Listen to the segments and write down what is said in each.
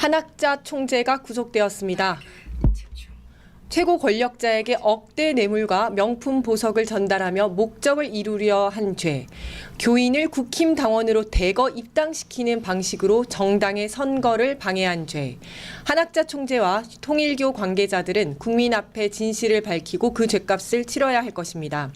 한학자 총재가 구속되었습니다. 최고 권력자에게 억대 뇌물과 명품 보석을 전달하며 목적을 이루려 한 죄, 교인을 국힘 당원으로 대거 입당시키는 방식으로 정당의 선거를 방해한 죄, 한학자 총재와 통일교 관계자들은 국민 앞에 진실을 밝히고 그 죄값을 치러야 할 것입니다.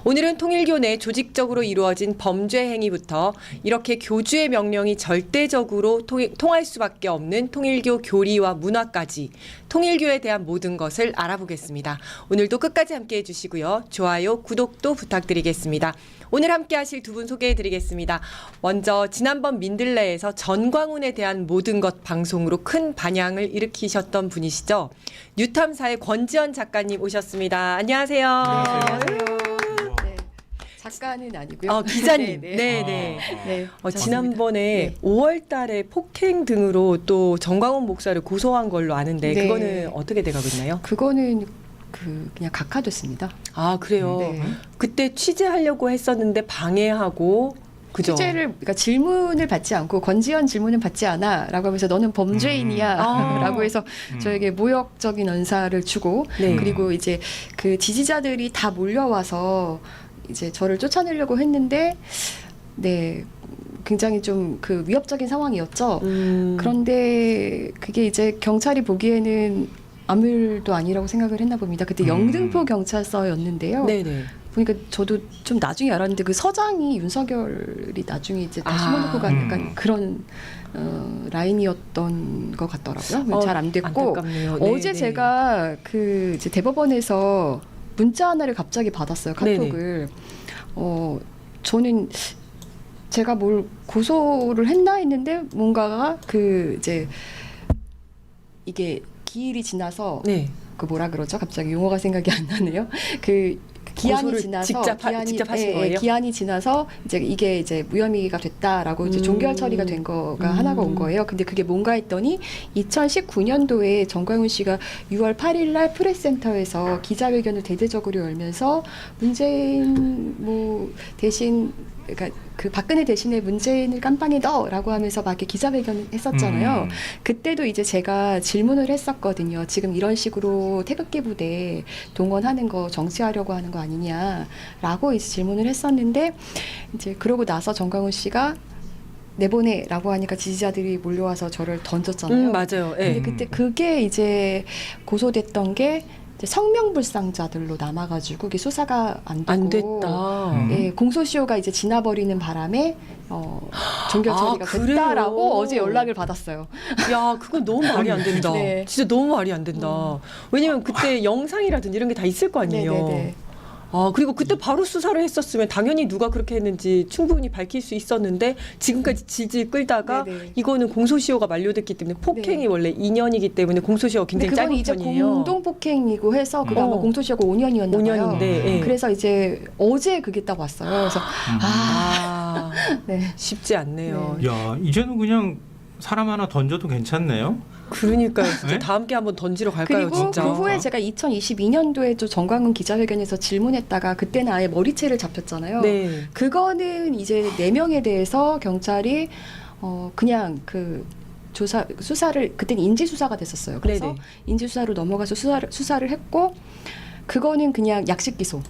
오늘은 통일교 내 조직적으로 이루어진 범죄 행위부터 이렇게 교주의 명령이 절대적으로 통할 수밖에 없는 통일교 교리와 문화까지 통일교에 대한 모든 것을 알아보겠습니다. 오늘도 끝까지 함께해 주시고요. 좋아요, 구독도 부탁드리겠습니다. 오늘 함께 하실 두 분 소개해 드리겠습니다. 먼저 지난번 민들레에서 전광훈에 대한 모든 것 방송으로 큰 반향을 일으키셨던 분이시죠. 뉴탐사의 권지연 작가님 오셨습니다. 안녕하세요. 안녕하세요. 네. 작가는 아니고요. 기자님. 네. 지난번에 네. 5월 달에 폭행 등으로 또 전광훈 목사를 고소한 걸로 아는데 네. 그거는 어떻게 돼가고 있나요? 그거는 그냥 각하됐습니다. 아, 그래요? 네. 그때 취재하려고 했었는데 방해하고 그죠? 그러니까 질문을 받지 않고 권지연 질문은 받지 않아라고 하면서 너는 범죄인이야라고 해서 저에게 모욕적인 언사를 주고 네. 그리고 이제 그 지지자들이 다 몰려와서 이제 저를 쫓아내려고 했는데 네. 굉장히 좀 그 위협적인 상황이었죠. 그런데 그게 이제 경찰이 보기에는 아무 일도 아니라고 생각을 했나 봅니다. 그때 영등포 경찰서였는데요. 네네. 보니까 저도 좀 나중에 알았는데 그 서장이 윤석열이 나중에 이제 다 심어놓고 간 약간 그런 라인이었던 것 같더라고요. 잘 안 됐고 안타깝네요. 어제 네네. 제가 그 이제 대법원에서 문자 하나를 갑자기 받았어요. 카톡을. 저는 제가 뭘 고소를 했나 했는데 뭔가가 그 이제 이게 기일이 지나서 네. 그 뭐라 그러죠? 갑자기 용어가 생각이 안 나네요. 그 기한이 고소를 지나서 직접 하신 거예요? 기한이 지나서 이제 이게 이제 무혐의가 됐다라고 이제 종결 처리가 된 거가 하나가 온 거예요. 근데 그게 뭔가 했더니 2019년도에 정광훈 씨가 6월 8일 날 프레스센터에서 기자회견을 대대적으로 열면서 문재인 뭐 대신 그러니까 그 박근혜 대신에 문재인을 깜빵에 넣어라고 하면서 막 이렇게 기자회견을 했었잖아요. 그때도 이제 제가 질문을 했었거든요. 지금 이런 식으로 태극기 부대 동원하는 거 정치하려고 하는 거 아니냐라고 이제 질문을 했었는데 이제 그러고 나서 정광훈 씨가 내보내라고 하니까 지지자들이 몰려와서 저를 던졌잖아요. 맞아요. 근데 네. 그때 그게 이제 고소됐던 게 성명불상자들로 남아가지고 이게 수사가 안 되고 안 됐다. 예, 공소시효가 이제 지나버리는 바람에 종결 처리가 됐다라고 그래요? 어제 연락을 받았어요. 야, 그건 너무 말이 안 된다. 네. 진짜 너무 말이 안 된다. 왜냐면 그때 영상이라든지 이런 게 다 있을 거 아니에요. 네네네. 아, 그리고 그때 바로 수사를 했었으면 당연히 누가 그렇게 했는지 충분히 밝힐 수 있었는데 지금까지 질질 끌다가 네네. 이거는 공소시효가 만료됐기 때문에 폭행이 네. 원래 2년이기 때문에 공소시효가 근데 굉장히 그건 짧은 이제 편이에요. 공동폭행이고 해서 그거 아마 어. 공소시효가 5년이었나 봐요. 5년인데. 예. 그래서 이제 어제 그게 딱 왔어요. 그래서 네. 쉽지 않네요. 야, 이제는 그냥 사람 하나 던져도 괜찮네요. 그러니까요. 진짜 네? 다 함께 한번 던지러 갈까요, 그리고 진짜? 그 후에 제가 2022년도에 또 정광훈 기자회견에서 질문했다가 그때는 아예 머리채를 잡혔잖아요. 네. 그거는 이제 4명에 대해서 경찰이 그냥 그 수사를 그때는 인지 수사가 됐었어요. 그래서 네네. 인지 수사로 넘어가서 수사를 했고 그거는 그냥 약식 기소.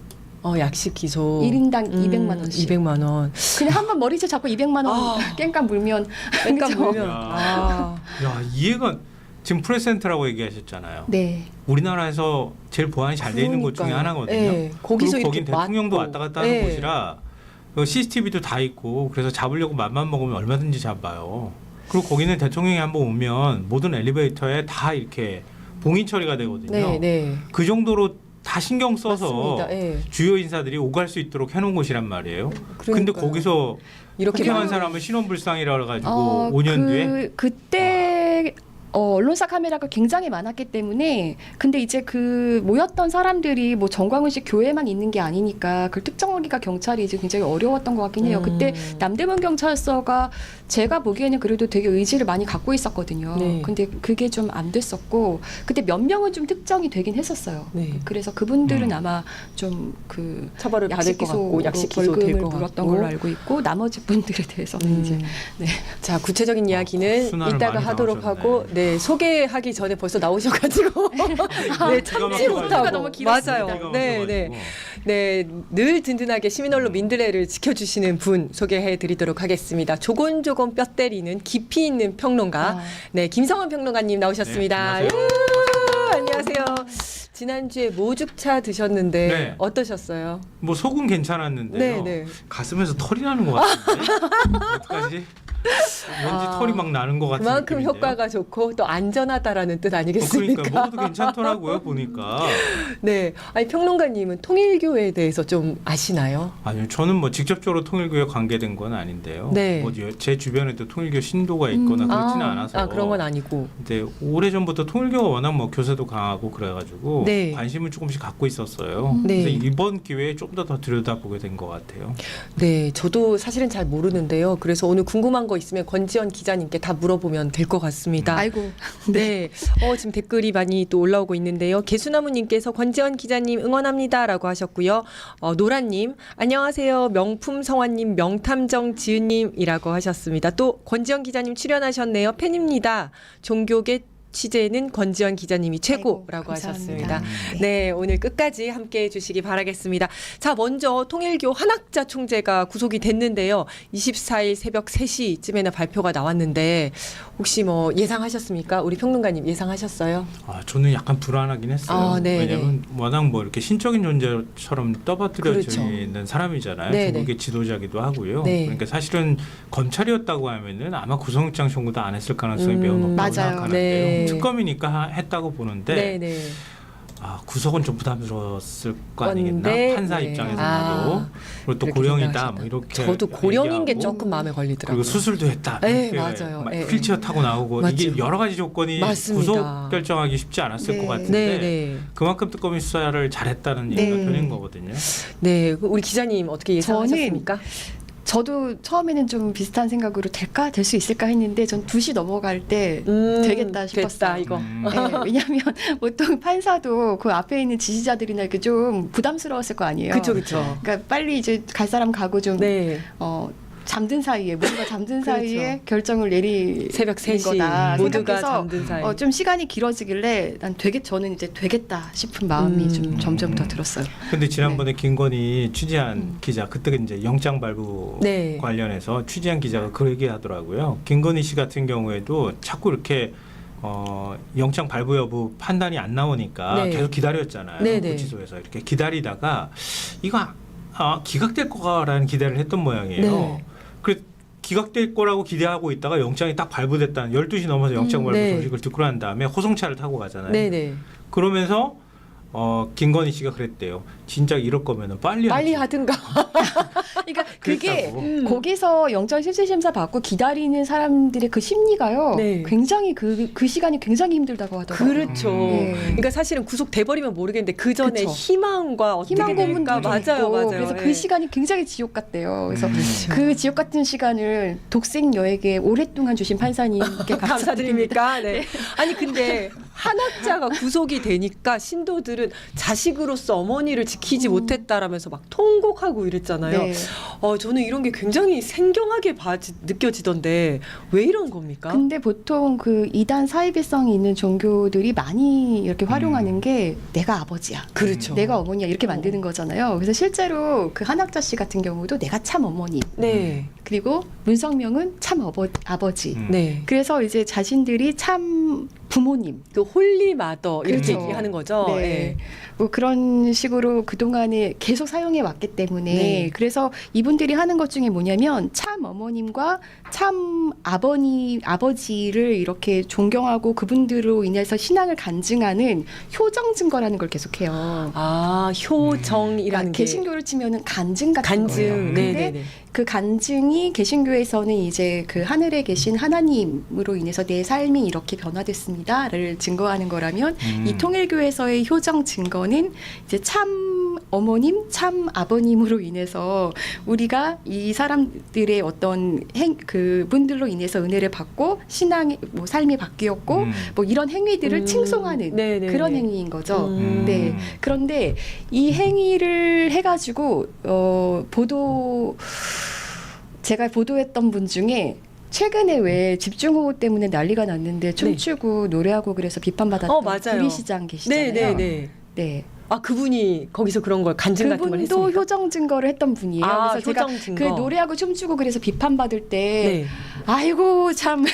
약식 기소. 1인당 200만 원씩. 200만 원. 그냥 한 번 머리채 잡고 200만 원 깽깡 물면 그러니까 그죠? 보면 야. 야, 이해가 지금 프레스센터라고 얘기하셨잖아요. 네. 우리나라에서 제일 보안이 잘 돼 있는 곳 중에 그러니까요. 하나거든요. 네. 거기서 그리고 이렇게 거긴 대통령도 맞고. 왔다 갔다 하는 네. 곳이라 CCTV도 다 있고 그래서 잡으려고 맘만 먹으면 얼마든지 잡아요. 그리고 거기는 대통령이 한번 오면 모든 엘리베이터에 다 이렇게 봉인 처리가 되거든요. 네, 네. 그 정도로 다 신경 써서 맞습니다. 예. 주요 인사들이 오갈 수 있도록 해놓은 곳이란 말이에요. 근데 그러니까요. 거기서 이렇게 폭행한 사람은 신원불상이라 그래가지고 어, 5년 뒤에 그때 언론사 카메라가 굉장히 많았기 때문에 근데 이제 그 모였던 사람들이 뭐 정광훈 씨 교회만 있는 게 아니니까 그걸 특정하기가 경찰이 이제 굉장히 어려웠던 것 같긴 해요. 그때 남대문 경찰서가 제가 보기에는 그래도 되게 의지를 많이 갖고 있었거든요. 네. 근데 그게 좀 안 됐었고 그때 몇 명은 좀 특정이 되긴 했었어요. 네. 그래서 그분들은 아마 좀 그 처벌을 받을 약식 것 같고 기소로 약식 기소 될 벌금을 것 물었던 같고. 걸로 알고 있고 나머지 분들에 대해서는 이제 네. 자, 구체적인 이야기는 순환을 이따가 많이 하도록 당하셨네. 하고 네. 네, 소개하기 전에 벌써 나오셔가지고 네, 참지 기가 못하고 너무 길었습니다. 맞아요. 네, 네, 네, 늘 든든하게 시민언론 민들레를 지켜주시는 분 소개해드리도록 하겠습니다. 조곤조곤 뼈 때리는 깊이 있는 평론가, 네, 김성환 평론가님 나오셨습니다. 네, 안녕하세요. 지난주에 모죽차 드셨는데 네. 어떠셨어요? 뭐 속은 괜찮았는데요. 네, 네. 가슴에서 털이 나는 것 같은데 어떡하지? 왠지 털이 막 나는 것 같은 그만큼 느낌인데요. 효과가 좋고 또 안전하다라는 뜻 아니겠습니까? 그러니까 먹어도 괜찮더라고요 보니까. 네, 아니 평론가님은 통일교에 대해서 좀 아시나요? 아니요, 저는 뭐 직접적으로 통일교에 관계된 건 아닌데요. 네. 뭐 제 주변에도 통일교 신도가 있거나 그렇지는 않아서. 그런 건 아니고. 근데 오래 전부터 통일교가 워낙 뭐 교세도 강하고 그래가지고 네. 관심을 조금씩 갖고 있었어요. 네. 그래서 이번 기회에 좀 더 들여다보게 된 것 같아요. 네, 저도 사실은 잘 모르는데요. 그래서 오늘 궁금한 거 있으면 권지연 기자님께 다 물어보면 될 것 같습니다. 아이고. 네, 지금 댓글이 많이 또 올라오고 있는데요. 개수나무님께서 권지연 기자님 응원합니다라고 하셨고요. 노라님 안녕하세요. 명품 성환님, 명탐정 지은님이라고 하셨습니다. 또 권지연 기자님 출연하셨네요. 팬입니다. 종교계 취재는 권지연 기자님이 최고라고 아이고, 감사합니다. 하셨습니다. 네, 오늘 끝까지 함께해 주시기 바라겠습니다. 자, 먼저 통일교 한학자 총재가 구속이 됐는데요. 24일 새벽 3시쯤에나 발표가 나왔는데 혹시 뭐 예상하셨습니까? 우리 평론가님 예상하셨어요? 저는 약간 불안하긴 했어요. 네, 왜냐하면 워낙 뭐 이렇게 신적인 존재처럼 떠받들여지는 그렇죠. 사람이잖아요. 네, 중국의 지도자기도 하고요. 네. 그러니까 사실은 검찰이었다고 하면은 아마 구속영장 청구도 안 했을 가능성이 매우 높다고 맞아요. 생각하는데요. 네. 특검이니까 했다고 보는데 네, 네. 구속은 좀 부담스러웠을 거 아니겠나? 건데, 판사 네. 입장에서도. 그리고 또 그렇게 고령이다 생각하셨다. 뭐 이렇게 저도 고령인 게 얘기하고. 조금 마음에 걸리더라고요. 그리고 수술도 했다. 네, 이렇게 맞아요. 막 네, 휠체어 타고 나오고 맞죠. 이게 여러 가지 조건이 맞습니다. 구속 결정하기 쉽지 않았을 네. 것 같은데 네, 네. 그만큼 특검이 수사를 잘했다는 얘기가 네. 되는 거거든요. 네, 우리 기자님 어떻게 예상하셨습니까? 저도 처음에는 좀 비슷한 생각으로 될 수 있을까 했는데 전 2시 넘어갈 때 되겠다 싶었어요. 됐다 이거. 네, 왜냐하면 보통 판사도 그 앞에 있는 지지자들이나 이렇게 좀 부담스러웠을 거 아니에요. 그렇죠, 그렇죠. 그러니까 빨리 이제 갈 사람 가고 좀 네. 잠든 사이에 모두가 잠든 그렇죠. 사이에 결정을 내리 새벽 3시 거다 모두가 생각해서 잠든 사이. 좀 시간이 길어지길래 저는 이제 되겠다 싶은 마음이 좀 점점 더 들었어요. 근데 지난번에 김건희 취재한 기자 그때 이제 영장 발부 네. 관련해서 취재한 기자가 그 얘기하더라고요. 김건희 씨 같은 경우에도 자꾸 이렇게 영장 발부 여부 판단이 안 나오니까 네. 계속 기다렸잖아요. 네, 네. 구치소에서 이렇게 기다리다가 이거 기각될 거라는 기대를 했던 모양이에요. 네. 그 기각될 거라고 기대하고 있다가 영장이 딱 발부됐다는 12시 넘어서 영장 발부 네. 소식을 듣고 난 다음에 호송차를 타고 가잖아요. 네네. 그러면서 김건희 씨가 그랬대요. 진짜 이럴 거면은 빨리 하든가. 그러니까 그게 그랬다고. 거기서 영장 실질심사 받고 기다리는 사람들의 그 심리가요. 네. 굉장히 그 시간이 굉장히 힘들다고 하더라고요. 그렇죠. 네. 그러니까 사실은 구속돼버리면 모르겠는데 그 전에 그쵸. 희망과 어떻게 희망 될까? 고문들도 맞아요, 있고 맞아요. 그래서 예. 그 시간이 굉장히 지옥 같대요. 그래서 그렇죠. 그 지옥 같은 시간을 독생 여에게 오랫동안 주신 판사님께 감사드립니까? 네. 아니 근데 한학자가 구속이 되니까 신도들은 자식으로서 어머니를 지키지 못했다라면서 막 통곡하고 이랬잖아요. 네. 저는 이런 게 굉장히 생경하게 느껴지던데 왜 이런 겁니까? 근데 보통 그 이단 사이비성이 있는 종교들이 많이 이렇게 활용하는 게 내가 아버지야. 그렇죠. 내가 어머니야 이렇게 만드는 거잖아요. 그래서 실제로 그 한학자 씨 같은 경우도 내가 참 어머니 네, 그리고 문성명은 참 아버지. 네. 그래서 이제 자신들이 참 부모님. 그 홀리 마더 이렇게 그렇죠. 얘기하는 거죠. 네. 네. 뭐 그런 식으로 그동안에 계속 사용해 왔기 때문에 네. 그래서 이분들이 하는 것 중에 뭐냐면 참 어머님과 참 아버지를 이렇게 존경하고 그분들로 인해서 신앙을 간증하는 효정 증거라는 걸 계속해요. 효정이라는 그러니까 게 개신교를 치면은 간증 같은 간증. 거예요. 근데 네네네. 그 간증이 개신교에서는 이제 그 하늘에 계신 하나님으로 인해서 내 삶이 이렇게 변화됐습니다를 증거하는 거라면 이 통일교에서의 효정 증거는 이제 참 어머님, 참 아버님으로 인해서 우리가 이 사람들의 어떤 그 분들로 인해서 은혜를 받고 신앙의 뭐 삶이 바뀌었고 뭐 이런 행위들을 칭송하는 네네네. 그런 행위인 거죠. 음. 네. 그런데 이 행위를 해가지고 제가 보도했던 분 중에 최근에 왜 집중호우 때문에 난리가 났는데 춤추고 노래하고 그래서 비판받았던 맞아요. 구리시장 계시잖아요. 네네네. 네. 아 그분이 거기서 그런 걸 간증 같은 걸 그분도 했습니까? 효정 증거를 했던 분이에요. 아, 그래서 제가 효정 증거. 그 노래하고 춤추고 그래서 비판받을 때 네. 아이고 참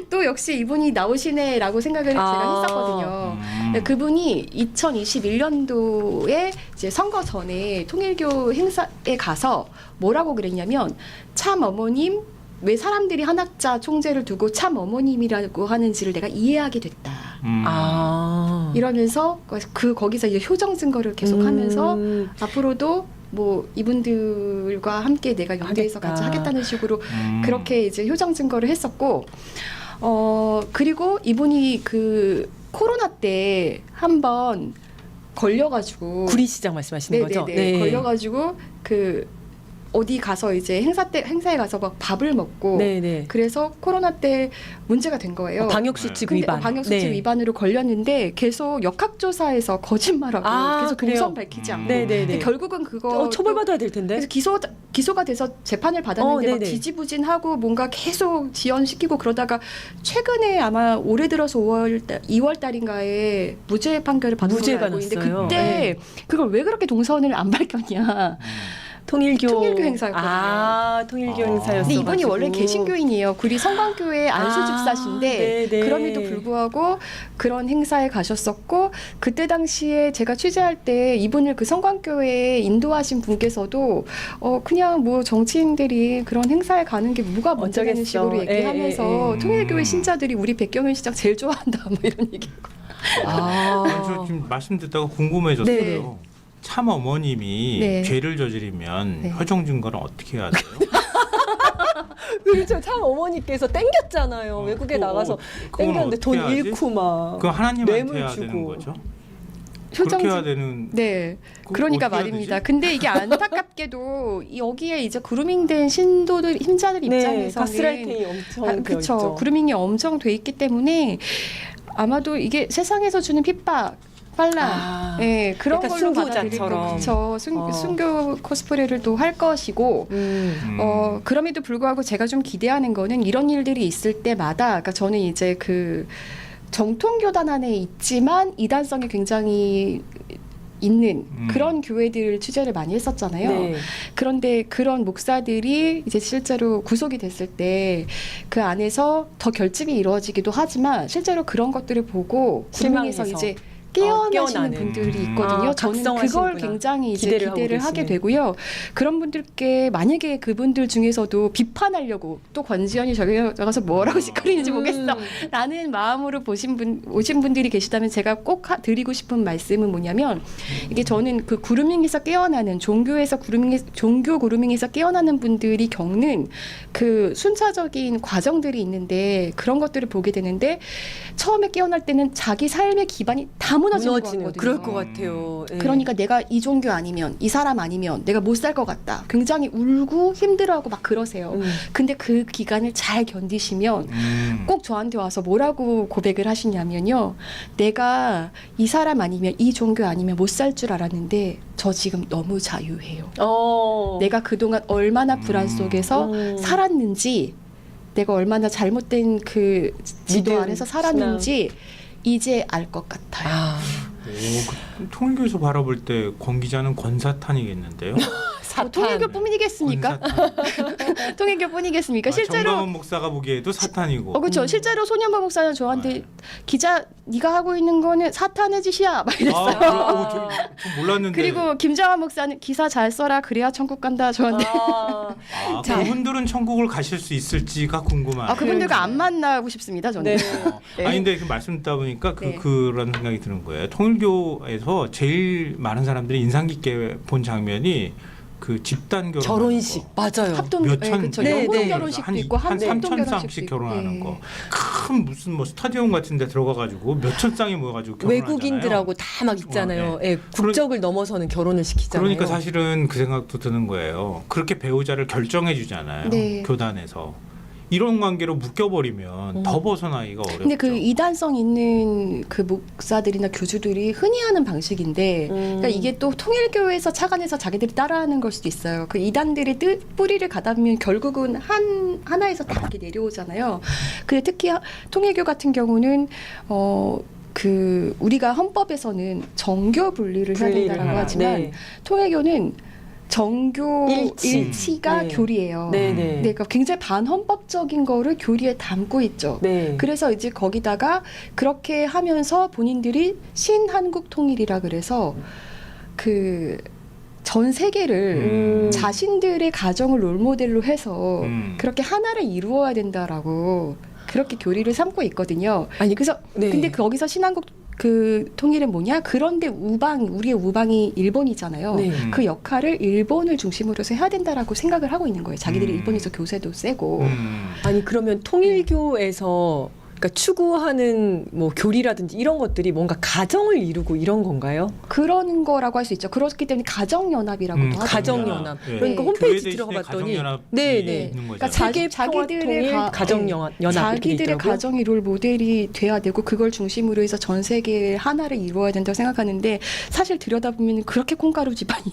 또 역시 이분이 나오시네라고 생각을 제가 아. 했었거든요. 그분이 2021년도에 이제 선거 전에 통일교 행사에 가서 뭐라고 그랬냐면 참 어머님 왜 사람들이 한학자 총재를 두고 참 어머님이라고 하는지를 내가 이해하게 됐다. 아. 이러면서 거기서 이제 효정 증거를 계속하면서 음. 앞으로도 뭐 이분들과 함께 내가 연대해서 하겠다. 같이 하겠다는 식으로 그렇게 이제 효정 증거를 했었고 그리고 이분이 그 코로나 때 한번 걸려가지고 구리시장 말씀하시는 거죠? 네네네 걸려가지고 그 어디 가서 이제 행사에 가서 막 밥을 먹고 네네. 그래서 코로나 때 문제가 된 거예요. 방역수칙 근데 위반. 방역수칙 네. 위반으로 걸렸는데 계속 역학조사에서 거짓말하고 아, 계속 그래요? 동선 밝히지 않고 네네네. 근데 결국은 그거 처벌받아야 될 텐데. 그래서 기소가 돼서 재판을 받았는데 막 네네. 지지부진하고 뭔가 계속 지연시키고 그러다가 최근에 아마 올해 들어서 2월 달인가에 무죄 판결을 받은 걸로 무죄가 알고 있는데 났어요. 그때 네. 그걸 왜 그렇게 동선을 안 밝혔냐. 통일교 행사였거든요. 아, 통일교 행사였어. 근데 이분이 원래 개신교인이에요. 구리 성광교회 안수집사신데 네네. 그럼에도 불구하고 그런 행사에 가셨었고 그때 당시에 제가 취재할 때 이분을 그 성광교회에 인도하신 분께서도 그냥 뭐 정치인들이 그런 행사에 가는 게 뭐가 문제라는 어쩌겠어. 식으로 얘기하면서 예. 통일교회 신자들이 우리 백경현 시장 제일 좋아한다 뭐 이런 얘기. 아. 저 지금 말씀 듣다가 궁금해졌어요. 네. 참 어머님이 네. 죄를 저지르면 네. 효정 증거는 어떻게 해야 돼요? 그렇죠. 참 어머니께서 땡겼잖아요. 외국에 그거 나가서 그건 땡겼는데 어떻게 돈 하지? 잃고 막. 그 하나님한테 뇌물 해야 주고. 되는 거죠? 효정 그렇게 해야 되는. 네. 그거 그러니까 어떻게 해야 말입니다. 되지? 근데 이게 안타깝게도 여기에 이제 그루밍된 신자들 네, 입장에서는 가스라이팅이 엄청 되어 그렇죠. 있죠. 그루밍이 엄청 돼 있기 때문에 아마도 이게 세상에서 주는 핍박, 빨라, 예, 그런 약간 걸로 받아들일 순교자처럼. 거죠. 순교 코스프레를 또 할 것이고. 그럼에도 불구하고 제가 좀 기대하는 거는 이런 일들이 있을 때마다, 그러니까 저는 이제 그 정통교단 안에 있지만 이단성이 굉장히 있는 그런 교회들 취재를 많이 했었잖아요. 네. 그런데 그런 목사들이 이제 실제로 구속이 됐을 때 그 안에서 더 결집이 이루어지기도 하지만 실제로 그런 것들을 보고 실망해서. 구명에서 이제 깨어나시는 깨어나는. 분들이 있거든요. 아, 저는 각성하시는구나. 그걸 굉장히 이제 기대를 하고 기대를 하게 계시네. 되고요. 그런 분들께 만약에 그분들 중에서도 비판하려고 또 권지현이 저기 나가서 뭐라고 시끄리는지 보겠어. 라는 마음으로 오신 분들이 계시다면 제가 꼭 드리고 싶은 말씀은 뭐냐면 이게 저는 그 구루밍에서 깨어나는 종교 구루밍에서 깨어나는 분들이 겪는 그 순차적인 과정들이 있는데 그런 것들을 보게 되는데 처음에 깨어날 때는 자기 삶의 기반이 다 무너지는 것 같거든요. 그럴 것 같아요. 예. 그러니까 내가 이 종교 아니면 이 사람 아니면 내가 못 살 것 같다. 굉장히 울고 힘들어하고 막 그러세요. 근데 그 기간을 잘 견디시면 꼭 저한테 와서 뭐라고 고백을 하시냐면요. 내가 이 사람 아니면 이 종교 아니면 못 살 줄 알았는데 저 지금 너무 자유해요. 내가 그동안 얼마나 불안 속에서 살았는지 내가 얼마나 잘못된 그 지도 믿음, 안에서 살았는지 이제 알 것 같아요. 통일교에서 바라볼 때 권 기자는 권사탄이겠는데요? 통일교뿐이겠습니까? 권사탄. 통일교뿐이겠습니까? 실제로 정광훈 목사가 보기에도 사탄이고. 그렇죠. 실제로 손현보 목사는 저한테 기자 네가 하고 있는 거는 사탄의 짓이야 막 이랬어요. 저 몰랐는데. 그리고 김장환 목사는 기사 잘 써라 그래야 천국 간다 저한테. 그분들은 천국을 가실 수 있을지가 궁금해요. 그분들과 안 만나고 싶습니다 저는. 네. 네. 아니 근데 그 말씀 듣다 보니까 네. 그런 생각이 드는 거예요. 통일교에서 제일 많은 사람들이 인상 깊게 본 장면이 그 집단 결혼 결혼식 맞아요. 합동 몇천 그렇죠. 네, 영혼 네. 결혼식도 있고 한 합동 3천 쌍씩 결혼식도 있고. 결혼하는 네. 거. 큰 무슨 뭐 스타디움 같은 데 들어가가지고 몇천 쌍이 모여가지고 결혼하잖아요. 외국인들하고 다 막 있잖아요. 네. 예, 국적을 넘어서는 결혼을 시키잖아요. 그러니까 사실은 그 생각도 드는 거예요. 그렇게 배우자를 결정해 주잖아요. 네. 교단에서. 이런 관계로 묶여버리면 더 벗어나기가 어렵죠. 근데 그 이단성 있는 그 목사들이나 교주들이 흔히 하는 방식인데, 그러니까 이게 또 통일교에서 착안해서 자기들이 따라하는 걸 수도 있어요. 그 이단들이 뿌리를 가다 보면 결국은 하나에서 다 이렇게 내려오잖아요. 근데 특히 통일교 같은 경우는 그 우리가 헌법에서는 정교 분리를 해야 된다라고 하지만 네. 통일교는 정교 일치. 일치가 네. 교리예요. 네, 네, 네. 그러니까 굉장히 반헌법적인 거를 교리에 담고 있죠. 네. 그래서 이제 거기다가 그렇게 하면서 본인들이 신한국 통일이라 그래서 그 전 세계를 자신들의 가정을 롤모델로 해서 그렇게 하나를 이루어야 된다라고 그렇게 교리를 삼고 있거든요. 아니 그래서 네. 근데 거기서 신한국 그 통일은 뭐냐? 그런데 우리의 우방이 일본이잖아요. 네. 그 역할을 일본을 중심으로 해서 해야 된다라고 생각을 하고 있는 거예요. 자기들이 일본에서 교세도 세고. 아니 그러면 통일교에서 그러니까 추구하는 뭐 교리라든지 이런 것들이 뭔가 가정을 이루고 이런 건가요? 그런 거라고 할 수 있죠. 그렇기 때문에 가정연합이라고도 하죠. 가정연합. 네. 그러니까 네. 홈페이지 교회 들어가 대신에 봤더니 가정연합이 네, 네. 있는 거죠. 그러니까 세계 자기들의 평화통일 가정연합 이렇게 돼 자기들의 있더라고요. 가정이 롤 모델이 돼야 되고 그걸 중심으로 해서 전 세계 하나를 이루어야 된다고 생각하는데 사실 들여다보면 그렇게 콩가루 집안일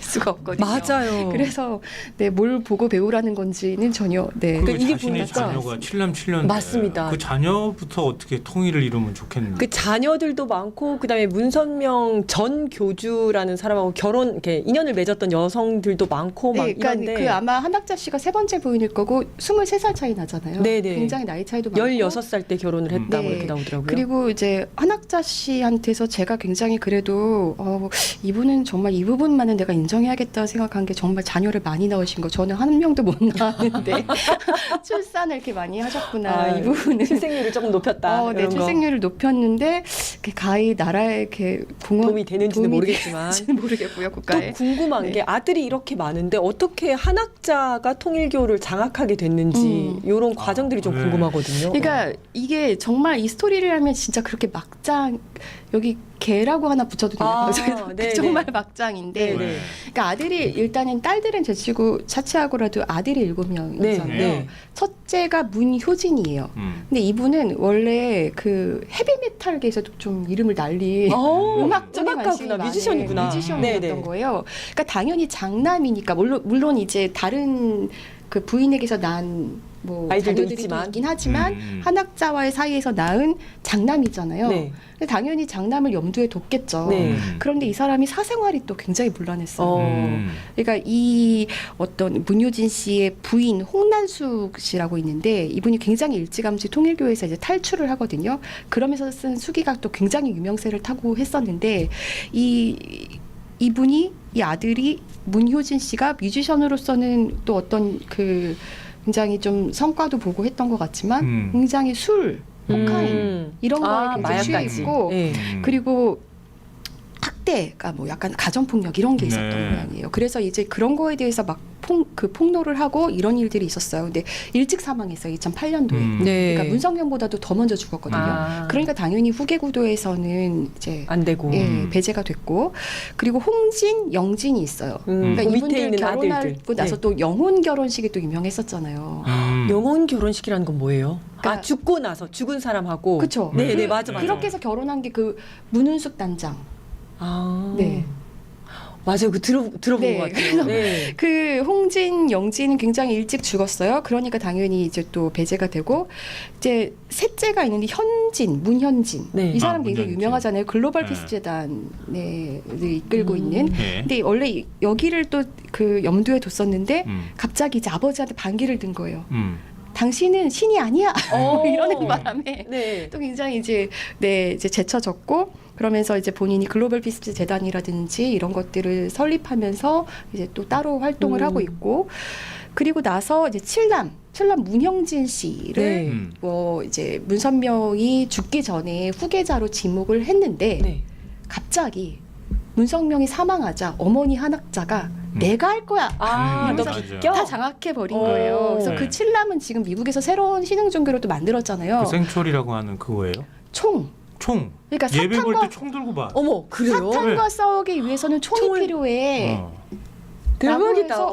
수가 없거든요. 맞아요. 그래서 네, 뭘 보고 배우라는 건지는 전혀 네. 그리고 이게 자신의 보니까 자녀가 7남 7년 맞습니다. 그 자녀부터 어떻게 통일을 이루면 좋겠는데. 그 자녀들도 많고 그다음에 문선명 전 교주라는 사람하고 결혼 이렇게 인연을 맺었던 여성들도 많고 막 네, 그러니까 이런데 그 아마 한학자 씨가 세 번째 부인일 거고 23살 차이 나잖아요. 네네. 굉장히 나이 차이도 많고 16살 때 결혼을 했다 뭐 네. 이렇게 나오더라고요. 그리고 이제 한학자 씨한테서 제가 굉장히 그래도 이분은 정말 이 부분만은 내가 인정해야겠다 생각한 게 정말 자녀를 많이 낳으신 거. 저는 한 명도 못 낳았는데 출산을 이렇게 많이 하셨구나. 이 부분은 출생률을 조금 높였다. 네, 이런 거. 출생률을 높였는데 가히 나라에 이렇게 도움이 되는지는 모르겠지만 모르겠고요. 또 국가에. 궁금한 네. 게 아들이 이렇게 많은데 어떻게 한학자가 통일교를 장악하게 됐는지 이런 과정들이 좀 네. 궁금하거든요. 그러니까 이게 정말 이 스토리를 하면 진짜 그렇게 막장 여기 개라고 하나 붙여도 되나요? 네, 정말 네. 막장인데 네, 네. 그러니까 아들이 일단은 딸들은 제치고 차치하고라도 아들이 7명이잖아요. 네, 네. 첫째가 문효진이에요. 근데 이분은 원래 그 헤비메탈계에서도 좀 이름을 날린 음악적인 관심이 음악가구나, 많은 뮤지션이구나. 뮤지션이었던 네, 네. 거예요. 그러니까 당연히 장남이니까 물론 이제 다른 그 부인에게서 난 뭐 아이들도 자녀들이 있지만. 있긴 하지만 한학자와의 사이에서 낳은 장남이잖아요. 네. 근데 당연히 장남을 염두에 뒀겠죠. 네. 그런데 이 사람이 사생활이 또 굉장히 문란했어요. 음. 그러니까 이 어떤 문효진 씨의 부인 홍난숙 씨라고 있는데 이분이 굉장히 일찌감치 통일교에서 이제 탈출을 하거든요. 그러면서 쓴 수기가 또 굉장히 유명세를 타고 했었는데 이분이 이 아들이 문효진 씨가 뮤지션으로서는 또 어떤 그 굉장히 좀 성과도 보고 했던 것 같지만 굉장히 술, 코카인 이런 거에 굉장히 마약까지. 취했고 네. 그리고 학대가 뭐 약간 가정폭력 이런 게 있었던 네. 모양이에요. 그래서 이제 그런 거에 대해서 막 폭로를 하고 이런 일들이 있었어요. 근데 일찍 사망했어요. 2008년도에. 네. 그러니까 문성명보다도 더 먼저 죽었거든요. 그러니까 당연히 후계 구도에서는 이제 안 되고. 배제가 됐고 그리고 홍진, 영진이 있어요. 그러니까 그 밑에 이분들 있는 결혼하고 아들들. 나서 네. 또 영혼 결혼식이 또 유명했었잖아요. 영혼 결혼식이라는 건 뭐예요? 그러니까- 죽고 나서 죽은 사람하고. 그쵸? 네, 네, 맞아. 그렇게 해서 결혼한 게 그 문은숙 단장. 네. 맞아요. 그 들어본 네, 것 같아요. 그래서 네. 그 홍진, 영진은 굉장히 일찍 죽었어요. 그러니까 당연히 이제 또 배제가 되고 이제 셋째가 있는데 현진, 문현진. 네. 이 사람 굉장히 문현진. 유명하잖아요. 글로벌 네. 피스 재단을 이끌고 있는. 네. 근데 원래 여기를 또 그 염두에 뒀었는데 갑자기 이제 아버지한테 반기를 든 거예요. 당신은 신이 아니야. 이러는 바람에 네. 또 굉장히 이제 이제 제쳐졌고 그러면서 이제 본인이 글로벌 피스 재단이라든지 이런 것들을 설립하면서 이제 또 따로 활동을 하고 있고 그리고 나서 이제 칠남 문형진 씨를 네. 뭐 이제 문선명이 죽기 전에 후계자로 지목을 했는데 네. 갑자기 문성명이 사망하자 어머니 한학자가 내가 할 거야. 너 맞아. 비껴? 다 장악해 버린 거예요. 그래서 네. 그 칠남은 지금 미국에서 새로운 신흥 종교를 또 만들었잖아요. 그 생초리라고 하는 그거예요? 총. 총. 그러니까 예배 볼 사탄과 때 총 들고 봐. 어머, 그래요? 사탄과 네. 싸우기 위해서는 총이 총을- 필요해. 대박이다.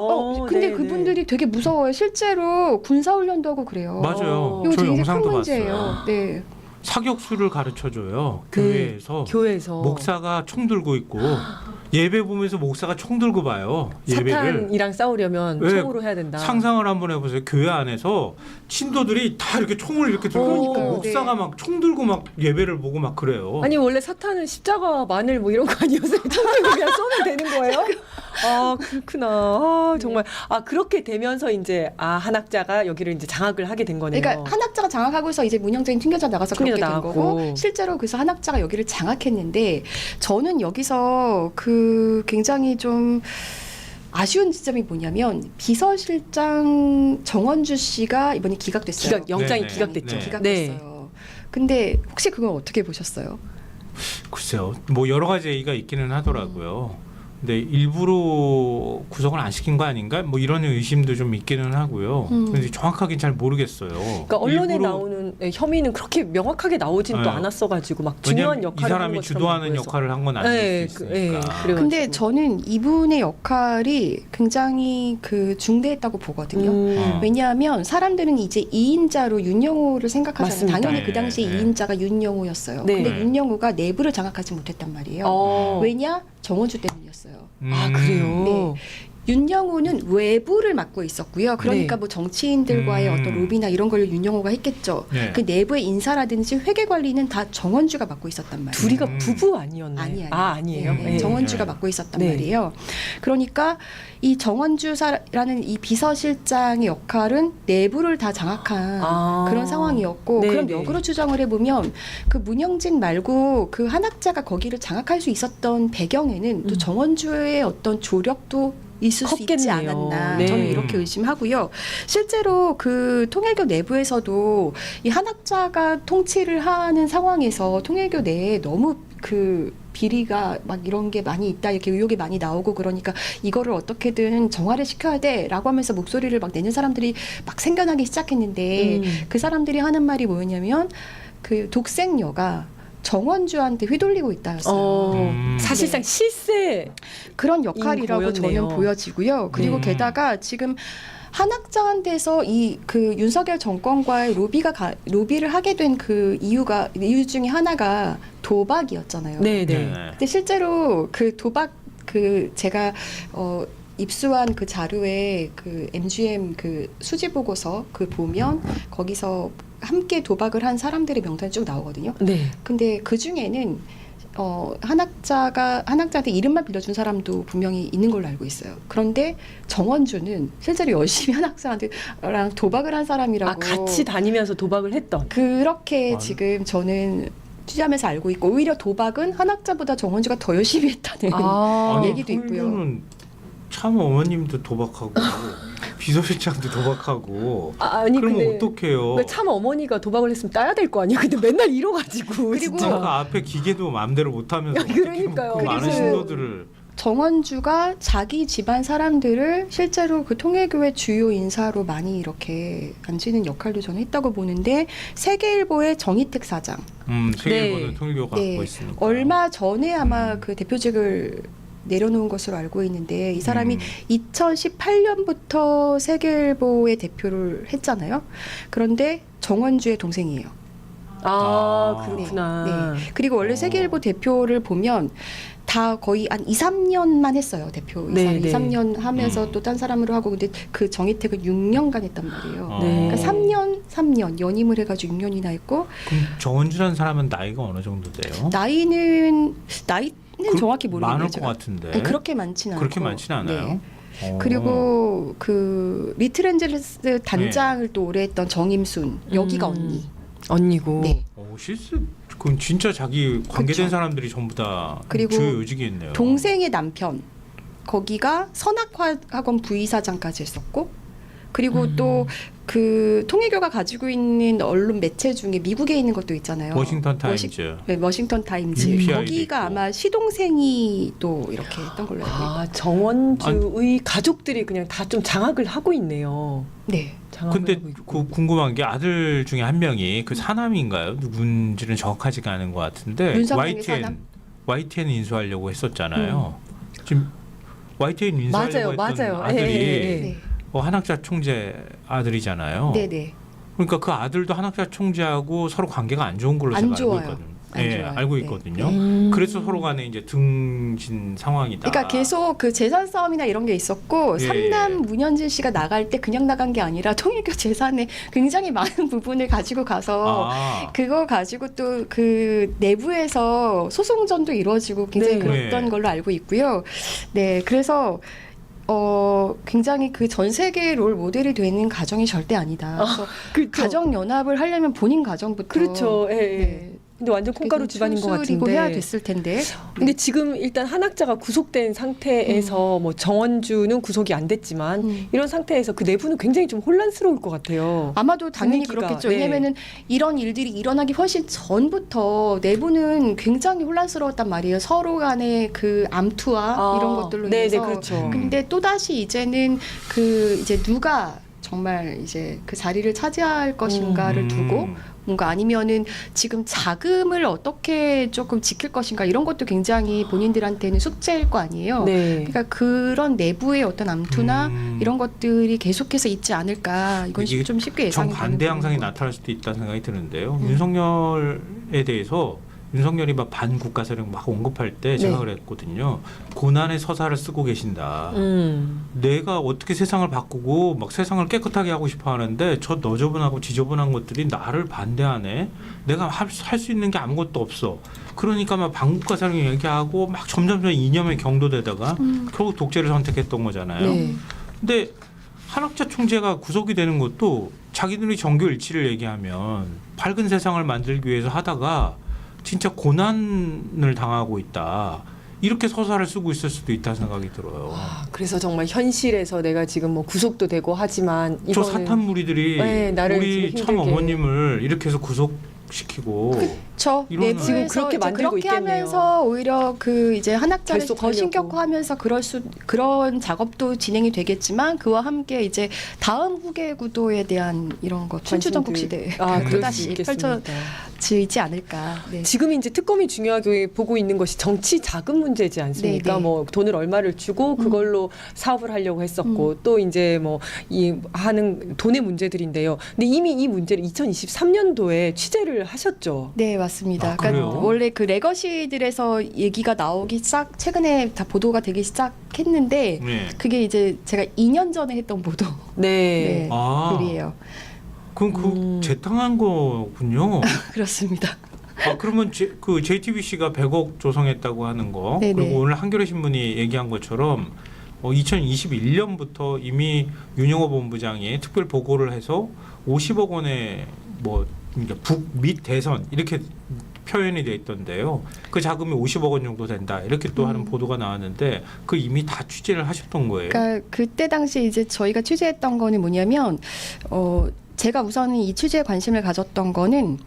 근데 네, 그분들이 되게 무서워요. 실제로 군사훈련도 하고 그래요. 맞아요. 이거 저 굉장히 큰 영상도 문제예요. 봤어요. 네. 사격수를 가르쳐 줘요. 네. 교회에서. 교회에서 목사가 총 들고 있고 예배 보면서 목사가 총 들고 봐요. 예배를. 사탄이랑 싸우려면 네, 총으로 해야 된다. 상상을 한번 해보세요. 교회 안에서 신도들이 다 이렇게 총을 이렇게 들고 그러니까요. 목사가 네. 막 총 들고 막 예배를 보고 막 그래요. 아니 원래 사탄은 십자가 마늘 뭐 이런 거 아니었어요? 총 들고 그냥 쏘면 되는 거예요? 아 그렇구나. 아 정말 그렇게 되면서 이제 한학자가 여기를 이제 장악을 하게 된 거네요. 그러니까 한학자가 장악하고서 이제 문영재는 튕겨져 나가서 그렇게 튕겨져 된 나갔고. 거고 실제로 그래서 한학자가 여기를 장악했는데 저는 여기서 그 굉장히 좀 아쉬운 지점이 뭐냐면 비서실장 정원주 씨가 이번에 기각됐어요. 영장이 네네. 기각됐죠. 네. 기각됐어요. 근데 혹시 그건 어떻게 보셨어요? 글쎄요. 뭐 여러 가지 얘기가 있기는 하더라고요. 근데 일부러 구속을 안 시킨 거 아닌가? 뭐 이런 의심도 좀 있기는 하고요. 근데 정확하게 잘 모르겠어요. 그러니까 언론에 나오는 혐의는 그렇게 명확하게 나오진 또 네. 않았어가지고 막 중요한 왜냐면 역할을 이 사람이 하는 것처럼 주도하는 보여서. 역할을 한 건 아닐 수 있으니까. 그래가지고. 근데 저는 이분의 역할이 굉장히 그 중대했다고 보거든요. 왜냐하면 사람들은 이제 2인자로 윤영호를 생각하잖아요. 맞습니다. 당연히 네, 그 당시에 네. 2인자가 윤영호였어요. 네. 근데 윤영호가 내부를 장악하지 못했단 말이에요. 왜냐? 정원주 때문이었어요. 그래요. 윤영호는 외부를 맡고 있었고요. 그러니까 네. 뭐 정치인들과의 어떤 로비나 이런 걸 윤영호가 했겠죠. 네. 그 내부의 인사라든지 회계 관리는 다 정원주가 맡고 있었단 말이에요. 둘이가 부부 아니었나요? 아니에요. 아니에요. 네, 네. 정원주가 네. 맡고 있었단 네. 말이에요. 그러니까 이 정원주라는 이 비서실장의 역할은 내부를 다 장악한 그런 상황이었고 네, 그럼 네. 역으로 추정을 해보면 그 문영진 말고 그 한학자가 거기를 장악할 수 있었던 배경에는 또 정원주의 어떤 조력도 있을 수 있지 컸겠네요. 않았나 네. 저는 이렇게 의심하고요. 실제로 그 통일교 내부에서도 이 한학자가 통치를 하는 상황에서 통일교 내에 너무 그 비리가 막 이런 게 많이 있다 이렇게 의혹이 많이 나오고 그러니까 이거를 어떻게든 정화를 시켜야 돼라고 하면서 목소리를 막 내는 사람들이 막 생겨나기 시작했는데 그 사람들이 하는 말이 뭐였냐면 그 독생녀가 정원주한테 휘둘리고 있다였어요. 사실상 네. 실세 그런 역할이라고 거였네요. 저는 보여지고요. 그리고 네. 게다가 지금 한학자한테서 이 그 윤석열 정권과의 로비를 하게 된 그 이유 중에 하나가 도박이었잖아요. 네네. 네. 근데 실제로 그 도박 그 제가 입수한 그 자료에 그 MGM 그 수지 보고서 그 보면 거기서 함께 도박을 한 사람들의 명단이 쭉 나오거든요. 네. 근데 그 중에는 한학자한테 이름만 빌려준 사람도 분명히 있는 걸로 알고 있어요. 그런데 정원주는 실제로 열심히 한학자랑 도박을 한 사람이라고 같이 다니면서 도박을 했던. 그렇게 맞아요. 지금 저는 취재하면서 알고 있고 오히려 도박은 한학자보다 정원주가 더 열심히 했다는 아니, 얘기도 있고요. 통일교는 참 어머님도 도박하고 비서실장도 도박하고 아니 그러면 근데 어떡해요? 참 어머니가 도박을 했으면 따야 될 거 아니에요. 근데 맨날 잃어가지고 그리고 진짜. 그 앞에 기계도 마음대로 못하면서 어떻게 그러니까요. 그 많은 그리고 신도들을 정원주가 자기 집안 사람들을 실제로 그 통일교회 주요 인사로 많이 이렇게 앉히는 역할도 저는 했다고 보는데 세계일보의 정희택 사장 세계일보는 네. 통일교가 네. 갖고 있으니까 얼마 전에 아마 그 대표직을 내려놓은 것으로 알고 있는데 이 사람이 2018년부터 세계일보의 대표를 했잖아요. 그런데 정원주의 동생이에요. 그렇구나. 네. 그리고 원래 세계일보 대표를 보면 다 거의 한 2, 3년만 했어요. 대표. 네, 2, 네. 3년 하면서 또 딴 사람으로 하고 근데 그 정희택은 6년간 했단 말이에요. 네. 그러니까 3년 연임을 해가지고 6년이나 했고 그럼 정원주라는 사람은 나이가 어느 정도 돼요? 나이는 정확히 모르겠네요. 많을 것 제가. 같은데 아니, 그렇게 많지는 그렇게 않고. 많지는 않아요? 네. 어. 그리고 그 리틀앤젤레스 단장을 또 오래 했던 정임순 여기가 언니. 언니고. 네. 실세 그건 진짜 자기 관계된 그쵸. 사람들이 전부 다 그리고 주요 요직이겠네요. 동생의 남편 거기가 선악학원 부이사장까지 했었고 그리고 또 그 통일교가 가지고 있는 언론 매체 중에 미국에 있는 것도 있잖아요. 워싱턴 타임즈. 네, 워싱턴 타임즈. UPI도 거기가 있고. 아마 시동생이 또 이렇게 했던 걸로 알고 있어요. 정원주의 가족들이 그냥 다 좀 장악을 하고 있네요. 네. 장악을 근데 하고 있고. 그 궁금한 게 아들 중에 한 명이 그 사남인가요? 누군지는 정확하지가 않은 것 같은데 윤석열의 사남? YTN 인수하려고 했었잖아요. 지금 YTN 인사하려고 맞아요, 했던 맞아요. 아들이 네. 한학자 총재 아들이잖아요. 네네. 그러니까 그 아들도 한학자 총재하고 서로 관계가 안 좋은 걸로 안 제가 좋아요. 알고 있거든요. 안 예, 좋아요. 알고 네. 있거든요. 네. 그래서 서로 간에 이제 등진 상황이다. 그러니까 계속 그 재산 싸움이나 이런 게 있었고 예. 삼남 문현진 씨가 나갈 때 그냥 나간 게 아니라 통일교 재산에 굉장히 많은 부분을 가지고 가서 그거 가지고 또 그 내부에서 소송전도 이루어지고 굉장히 네. 그랬던 네. 걸로 알고 있고요. 네, 그래서 굉장히 그 전 세계 롤 모델이 되는 가정이 절대 아니다. 그래서 그렇죠. 가정 연합을 하려면 본인 가정부터 그렇죠. 예, 예. 네. 근데 완전 콩가루 집안인 것 추스리고 같은데. 해야 됐을 텐데. 근데 지금 일단 한학자가 구속된 상태에서 뭐 정원주는 구속이 안 됐지만 이런 상태에서 그 내부는 굉장히 좀 혼란스러울 것 같아요. 아마도 당연히 분위기가, 그렇겠죠. 네. 왜냐면은 이런 일들이 일어나기 훨씬 전부터 내부는 굉장히 혼란스러웠단 말이에요. 서로 간의 그 암투와 이런 것들로 네, 인해서. 네, 그렇죠. 근데 또 다시 이제는 그 이제 누가 정말 이제 그 자리를 차지할 것인가를 두고 뭔가 아니면은 지금 자금을 어떻게 조금 지킬 것인가 이런 것도 굉장히 본인들한테는 숙제일 거 아니에요. 네. 그러니까 그런 내부의 어떤 암투나 이런 것들이 계속해서 있지 않을까. 이건 이게 좀 쉽게 예상이 되는 정반대 양상이 부분이고. 나타날 수도 있다는 생각이 드는데요. 윤석열에 대해서 윤석열이 막 반국가세력 막 언급할 때 제가 네. 그랬거든요. 고난의 서사를 쓰고 계신다. 음. 내가 어떻게 세상을 바꾸고 막 세상을 깨끗하게 하고 싶어 하는데 저 너저분하고 지저분한 것들이 나를 반대하네. 내가 할 수 있는 게 아무것도 없어. 그러니까 막 반국가세력 얘기하고 막 점점 이념에 경도되다가 결국 독재를 선택했던 거잖아요. 네. 근데 한학자 총재가 구속이 되는 것도 자기들이 정교 일치를 얘기하면 밝은 세상을 만들기 위해서 하다가 진짜 고난을 당하고 있다. 이렇게 서사를 쓰고 있을 수도 있다는 생각이 들어요. 그래서 정말 현실에서 내가 지금 뭐 구속도 되고 하지만 저 이거는 사탄 무리들이 네, 나를 우리 지금 참 힘들게. 어머님을 이렇게 해서 구속시키고 저 이거는- 내부에서 지금 그렇게 이제 만들고 그렇게 있겠네요. 하면서 오히려 그 이제 한학자를 더 결속하려고. 신격화하면서 그런 작업도 진행이 되겠지만 그와 함께 이제 다음 후계 구도에 대한 이런 것 춘추전국 관심들. 시대 그럴 수 또다시 있겠습니다. 펼쳐지지 않을까. 네. 지금 이제 특검이 중요하게 보고 있는 것이 정치 자금 문제지 않습니까? 네, 네. 뭐 돈을 얼마를 주고 그걸로 사업을 하려고 했었고 또 이제 뭐 이 하는 돈의 문제들인데요. 근데 이미 이 문제를 2023년도에 취재를 하셨죠. 네, 맞습니다. 아, 그러니까 그래요? 원래 그 레거시들에서 얘기가 나오기 최근에 다 보도가 되기 시작했는데 네. 그게 이제 제가 2년 전에 했던 보도. 네. 네. 아, 글이에요. 그럼 그 재탕한 거군요. 그렇습니다. 그러면 그 JTBC가 100억 조성했다고 하는 거 네네. 그리고 오늘 한겨레 신문이 얘기한 것처럼 2021년부터 이미 윤영호 본부장이 특별 보고를 해서 50억 원의 뭐 북미 대선 이렇게 표현이 돼 있던데요. 그 자금이 50억 원 정도 된다 이렇게 또 하는 보도가 나왔는데 그 이미 다 취재를 하셨던 거예요. 그러니까 그때 당시 이제 저희가 취재했던 거는 뭐냐면 제가 우선 이 취재에 관심을 가졌던 거는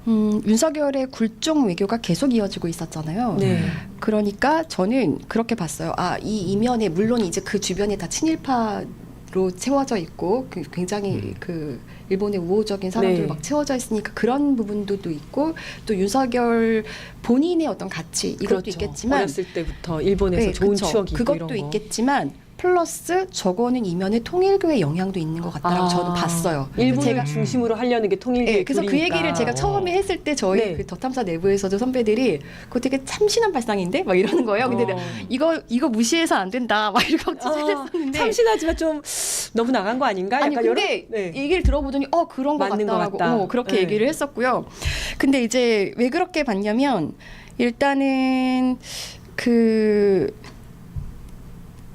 윤석열의 굴종 외교가 계속 이어지고 있었잖아요. 네. 그러니까 저는 그렇게 봤어요. 이 이면에 물론 이제 그 주변에 다 친일파로 채워져 있고 굉장히 그 일본의 우호적인 사람들로 네. 막 채워져 있으니까 그런 부분도 있고 또 윤석열 본인의 어떤 가치 이것도 그렇죠. 있겠지만 어렸을 때부터 일본에서 네, 좋은 그쵸. 추억이 있고 그것도 이런 거. 있겠지만 플러스 저거는 이면에 통일교의 영향도 있는 것 같다라고 저는 봤어요. 일본을 제가 중심으로 하려는 게 통일교의 네, 그래서 그 교리니까. 얘기를 제가 처음에 했을 때 저희 네. 그 더탐사 내부에서도 선배들이 그거 되게 참신한 발상인데 막 이러는 거예요. 근데 이거 무시해서 안 된다 막 이렇게 했었는데 참신하지만 좀 너무 나간 거 아닌가? 아니 약간 근데 네. 얘기를 들어보더니 그런 거 맞는 것 같다라고 같다. 그렇게 네. 얘기를 했었고요. 근데 이제 왜 그렇게 봤냐면 일단은 그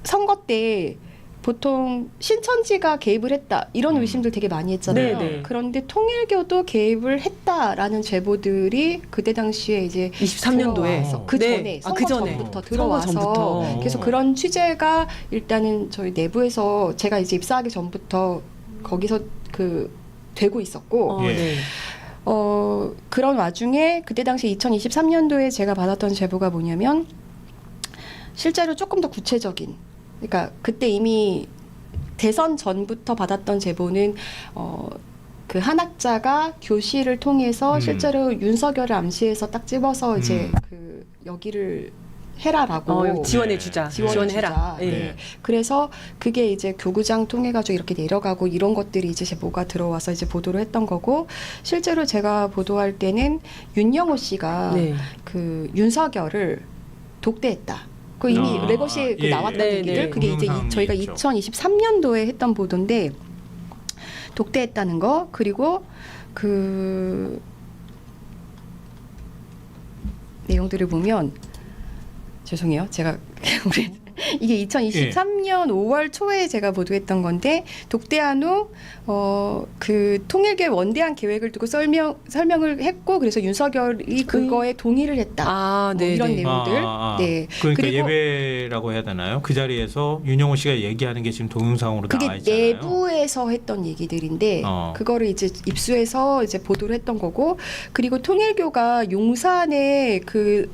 선거 때 보통 신천지가 개입을 했다 이런 의심들 되게 많이 했잖아요. 네네. 그런데 통일교도 개입을 했다라는 제보들이 그때 당시에 이제 23년도에 들어와서 그 네. 전에 아, 선거 그 전에. 전부터 선거 들어와서 전부터. 그래서 그런 취재가 일단은 저희 내부에서 제가 이제 입사하기 전부터 거기서 되고 있었고 예. 네. 그런 와중에 그때 당시 2023년도에 제가 받았던 제보가 뭐냐면 실제로 조금 더 구체적인 그러니까 그때 이미 대선 전부터 받았던 제보는 그 한학자가 교실을 통해서 실제로 윤석열을 암시해서 딱 집어서 이제 그 여기를 해라라고 지원해 주자. 지원해라. 네. 예. 그래서 그게 이제 교구장 통해 가지고 이렇게 내려가고 이런 것들이 이제 제보가 들어와서 이제 보도를 했던 거고 실제로 제가 보도할 때는 윤영호 씨가 네. 그 윤석열을 독대했다. 그 이미 레거시에 그 나왔던 네, 얘기들 네. 그게 이제 저희가 있죠. 2023년도에 했던 보도인데 독대했다는 거 그리고 그 내용들을 보면 죄송해요. 제가 우리 이게 2023년 5월 초에 제가 보도했던 건데 독대한 후 그 통일교의 원대한 계획을 두고 설명을 했고 그래서 윤석열이 그거에 동의를 했다. 뭐 이런 내용들. 네. 그러니까 그리고 예배라고 해야 되나요? 그 자리에서 윤영호 씨가 얘기하는 게 지금 동영상으로 그게 나와 있잖아요. 내부에서 했던 얘기들인데 그거를 이제 입수해서 이제 보도를 했던 거고 그리고 통일교가 용산에 그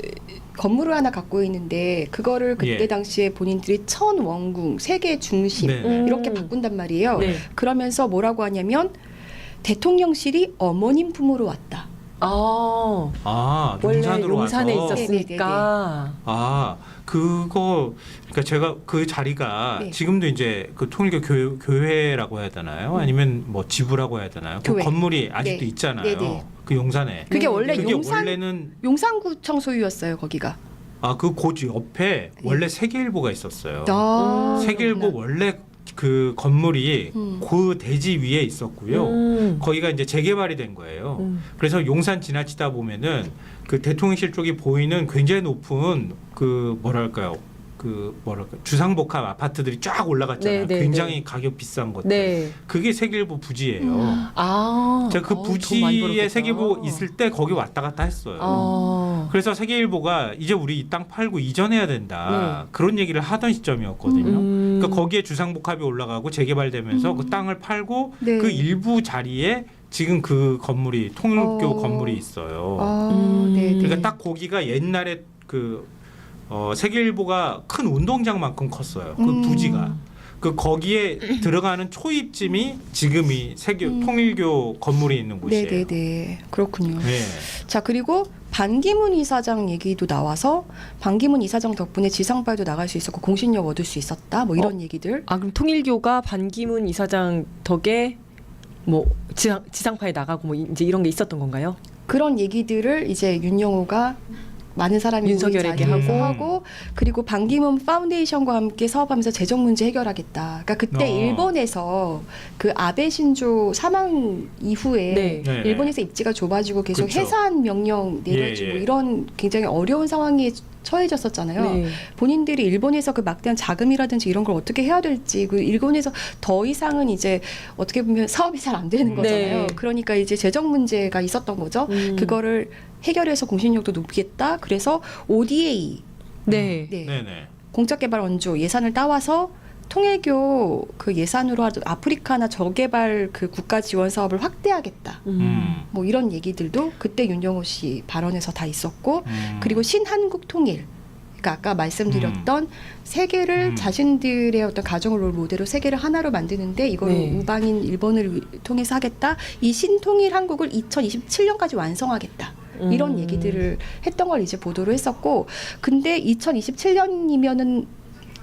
건물을 하나 갖고 있는데 그거를 그때 당시에 본인들이 천원궁 세계 중심 이렇게 바꾼단 말이에요. 네. 그러면서 뭐라고 하냐면 대통령실이 어머님 품으로 왔다. 원래 용산으로 용산에 와서. 있었으니까. 그거 그러니까 제가 그 자리가 네. 지금도 이제 그 통일교 교회라고 해야 되나요? 아니면 뭐 지부라고 해야 되나요? 그 교회. 건물이 아직도 네. 있잖아요. 네, 네. 그 용산에. 그게 원래 그게 용산 원래는 용산구청 소유였어요. 거기가. 그 고지 옆에 원래 세계일보가 있었어요. 세계일보 그렇구나. 원래 그 건물이 그 대지 위에 있었고요. 거기가 이제 재개발이 된 거예요. 그래서 용산 지나치다 보면은 그 대통령실 쪽이 보이는 굉장히 높은 그 뭐랄까요? 주상복합 아파트들이 쫙 올라갔잖아요. 네, 네, 굉장히 가격 비싼 것들. 네. 그게 세계일보 부지예요. 돈 제가 그 많이 부지에 벌었겠다. 세계일보 있을 때 거기 왔다 갔다 했어요. 그래서 세계일보가 이제 우리 이 땅 팔고 이전해야 된다. 그런 얘기를 하던 시점이었거든요. 그러니까 거기에 주상복합이 올라가고 재개발되면서 그 땅을 팔고 네. 그 일부 자리에 지금 그 건물이 통일교 건물이 있어요. 네, 네. 그러니까 딱 거기가 옛날에 세계일보가 큰 운동장만큼 컸어요. 그 부지가. 그 거기에 들어가는 초입쯤이 지금이 통일교 건물이 있는 곳이에요. 네네네. 그렇군요. 네. 자, 그리고 반기문 이사장 얘기도 나와서 반기문 이사장 덕분에 지상파에도 나갈 수 있었고 공신력 얻을 수 있었다. 뭐 이런 얘기들. 그럼 통일교가 반기문 이사장 덕에 뭐 지상파에 나가고 뭐 이제 이런 게 있었던 건가요? 그런 얘기들을 이제 윤영호가 많은 사람이 윤석열에게 하고 그리고 반기문 파운데이션과 함께 사업하면서 재정 문제 해결하겠다. 그러니까 그때 일본에서 그 아베 신조 사망 이후에 네. 일본에서 입지가 좁아지고 계속 그렇죠. 해산 명령 내려지고 예. 이런 굉장히 어려운 상황에 처해졌었잖아요. 네. 본인들이 일본에서 그 막대한 자금이라든지 이런 걸 어떻게 해야 될지 그 일본에서 더 이상은 이제 어떻게 보면 사업이 잘 안 되는 거잖아요. 네. 그러니까 이제 재정 문제가 있었던 거죠. 그거를 해결해서 공신력도 높이겠다. 그래서 ODA 네. 네네. 공적개발 원조 예산을 따와서 통일교 그 예산으로 아프리카나 저개발 그 국가 지원 사업을 확대하겠다. 뭐 이런 얘기들도 그때 윤영호 씨 발언에서 다 있었고 그리고 신한국 통일. 그러니까 아까 말씀드렸던 세계를 자신들의 어떤 가정을 롤 모델로 세계를 하나로 만드는데 이걸 우방인 일본을 통해서 하겠다. 이 신통일 한국을 2027년까지 완성하겠다. 이런 얘기들을 했던 걸 이제 보도를 했었고 근데 2027년이면은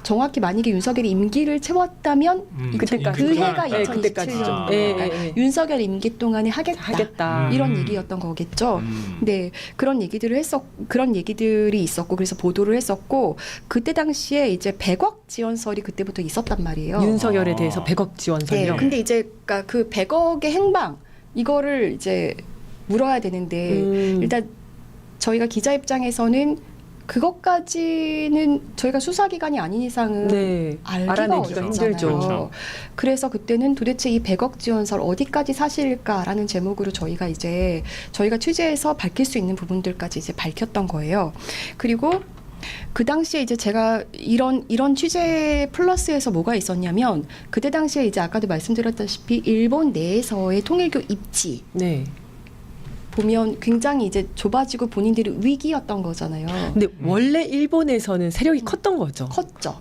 정확히 만약에 윤석열이 임기를 채웠다면 그때까지. 그 해가 네, 2027년. 그때까지죠. 그러니까 윤석열 임기 동안에 하겠다. 이런 얘기였던 거겠죠. 네, 그런 얘기들이 있었고 그래서 보도를 했었고 그때 당시에 이제 100억 지원설이 그때부터 있었단 말이에요. 윤석열에 대해서 100억 지원설이요. 네, 근데 이제 그러니까 그 100억의 행방 이거를 이제 물어야 되는데 일단 저희가 기자 입장에서는 그것까지는 저희가 수사기관이 아닌 이상은 알기가 알아내기가 힘들죠. 그렇죠. 그래서 그때는 도대체 이 100억 지원설 어디까지 사실일까라는 제목으로 저희가 취재해서 밝힐 수 있는 부분들까지 이제 밝혔던 거예요. 그리고 그 당시에 이제 제가 이런 취재 플러스에서 뭐가 있었냐면 그때 당시에 이제 아까도 말씀드렸다시피 일본 내에서의 통일교 입지 보면 굉장히 이제 좁아지고 본인들이 위기였던 거잖아요. 근데 원래 일본에서는 세력이 컸던 거죠. 컸죠.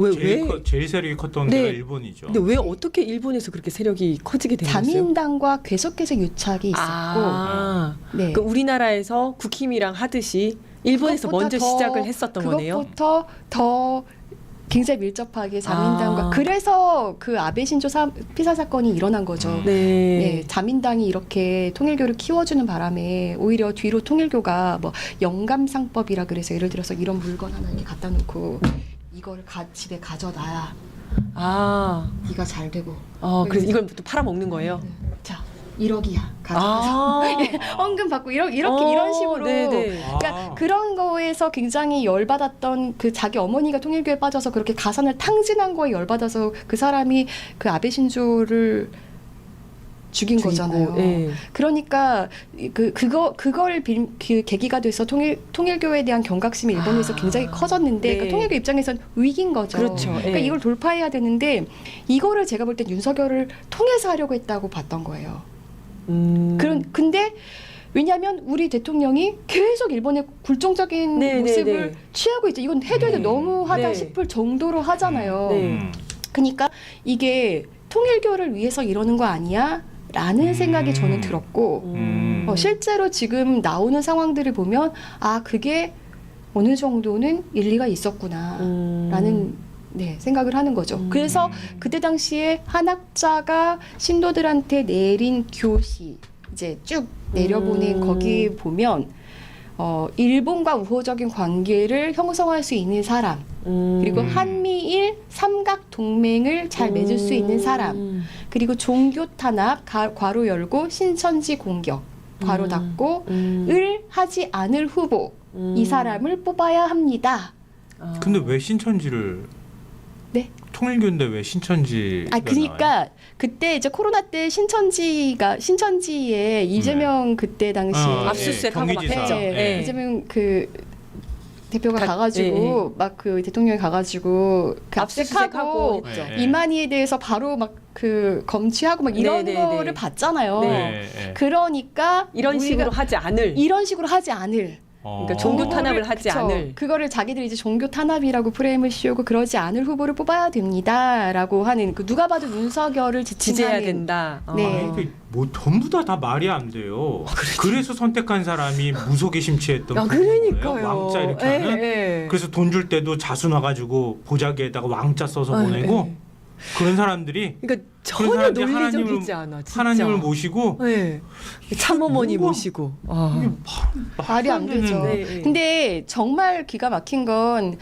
제일 세력이 컸던 네. 데가 일본이죠. 근데 왜 어떻게 일본에서 그렇게 세력이 커지게 된 거예요? 자민당과 계속해서 유착이 있었고, 네. 그 우리나라에서 국힘이랑 하듯이 일본에서 그것보다 먼저 더, 시작을 했었던 거네요. 그것부터 더 굉장히 밀접하게 자민당과 아. 그래서 그 아베 신조 피살 사건이 일어난 거죠. 네. 네, 자민당이 이렇게 통일교를 키워주는 바람에 오히려 뒤로 통일교가 뭐 영감상법이라 그래서 예를 들어서 이런 물건 하나 이렇게 갖다 놓고 이걸 집에 가져놔야 아, 네가 잘 되고. 그래서 이걸 또 팔아먹는 거예요. 자, 1억이야. 가져가서 헌금 받고 이렇게 이런 식으로. 네네. 그러니까 그런 거에서 굉장히 열받았던 그 자기 어머니가 통일교에 빠져서 그렇게 가산을 탕진한 거에 열받아서 그 사람이 그 아베 신조를 죽인 거잖아요. 네. 그러니까 그걸 그 계기가 돼서 통일교에 대한 경각심이 일본에서 굉장히 커졌는데 네. 그 통일교 입장에서는 위기인 거죠. 그렇죠. 그러니까 네. 이걸 돌파해야 되는데 이거를 제가 볼 땐 윤석열을 통해서 하려고 했다고 봤던 거예요. 근데 왜냐하면 우리 대통령이 계속 일본의 굴종적인 네, 모습을 네, 네. 취하고 있죠. 이건 해도 해도 너무하다 네. 싶을 정도로 하잖아요. 네. 그러니까 이게 통일교를 위해서 이러는 거 아니야? 라는 생각이 저는 들었고 실제로 지금 나오는 상황들을 보면 아 그게 어느 정도는 일리가 있었구나 라는 생각을 하는 거죠. 그래서 그때 당시에 한 학자가 신도들한테 내린 교시 이제 쭉 내려보낸 거기 보면 일본과 우호적인 관계를 형성할 수 있는 사람 그리고 한미일 삼각 동맹을 잘 맺을 수 있는 사람 그리고 종교 탄압 괄호 열고 신천지 공격 괄호 닫고 을 하지 않을 후보 이 사람을 뽑아야 합니다. 근데 왜 신천지를? 네. 통일교인데 왜 신천지? 그러니까 그때 이제 코로나 때 신천지에 이재명 그때 당시에 압수수색하고 막 경기지사. 했죠. 네. 이재명 그 대표가 가가지고 막 그 대통령이 가가지고 그 압수수색하고 압수하고 했죠. 네. 이만희에 대해서 바로 막 그 검취하고 막 이런 네, 네, 거를 네. 봤잖아요. 네. 그러니까 이런 우리가 식으로 하지 않을. 이런 식으로 하지 않을. 그러니까 종교 탄압을 하지 그쵸. 않을. 그거를 자기들이 이제 종교 탄압이라고 프레임을 씌우고 그러지 않을 후보를 뽑아야 됩니다라고 하는 그 누가 봐도 윤석열을 지지해야 지칭하는 된다. 네. 이게 뭐 전부 다 말이 안 돼요. 그래서 선택한 사람이 무속에 심취했던 아, 분인 그러니까요. 거예요. 왕자 이렇게 예, 하는. 예. 그래서 돈 줄 때도 자수 놔가지고 보자기에다가 왕자 써서 아, 보내고 예. 그런 사람들이 그러니까 그런 전혀 사람들이 논리적이지 않아. 진짜. 하나님을 모시고 네. 참어머니 누가- 모시고. 아. 이게 말이 안 되죠. 네. 근데 정말 기가 막힌 건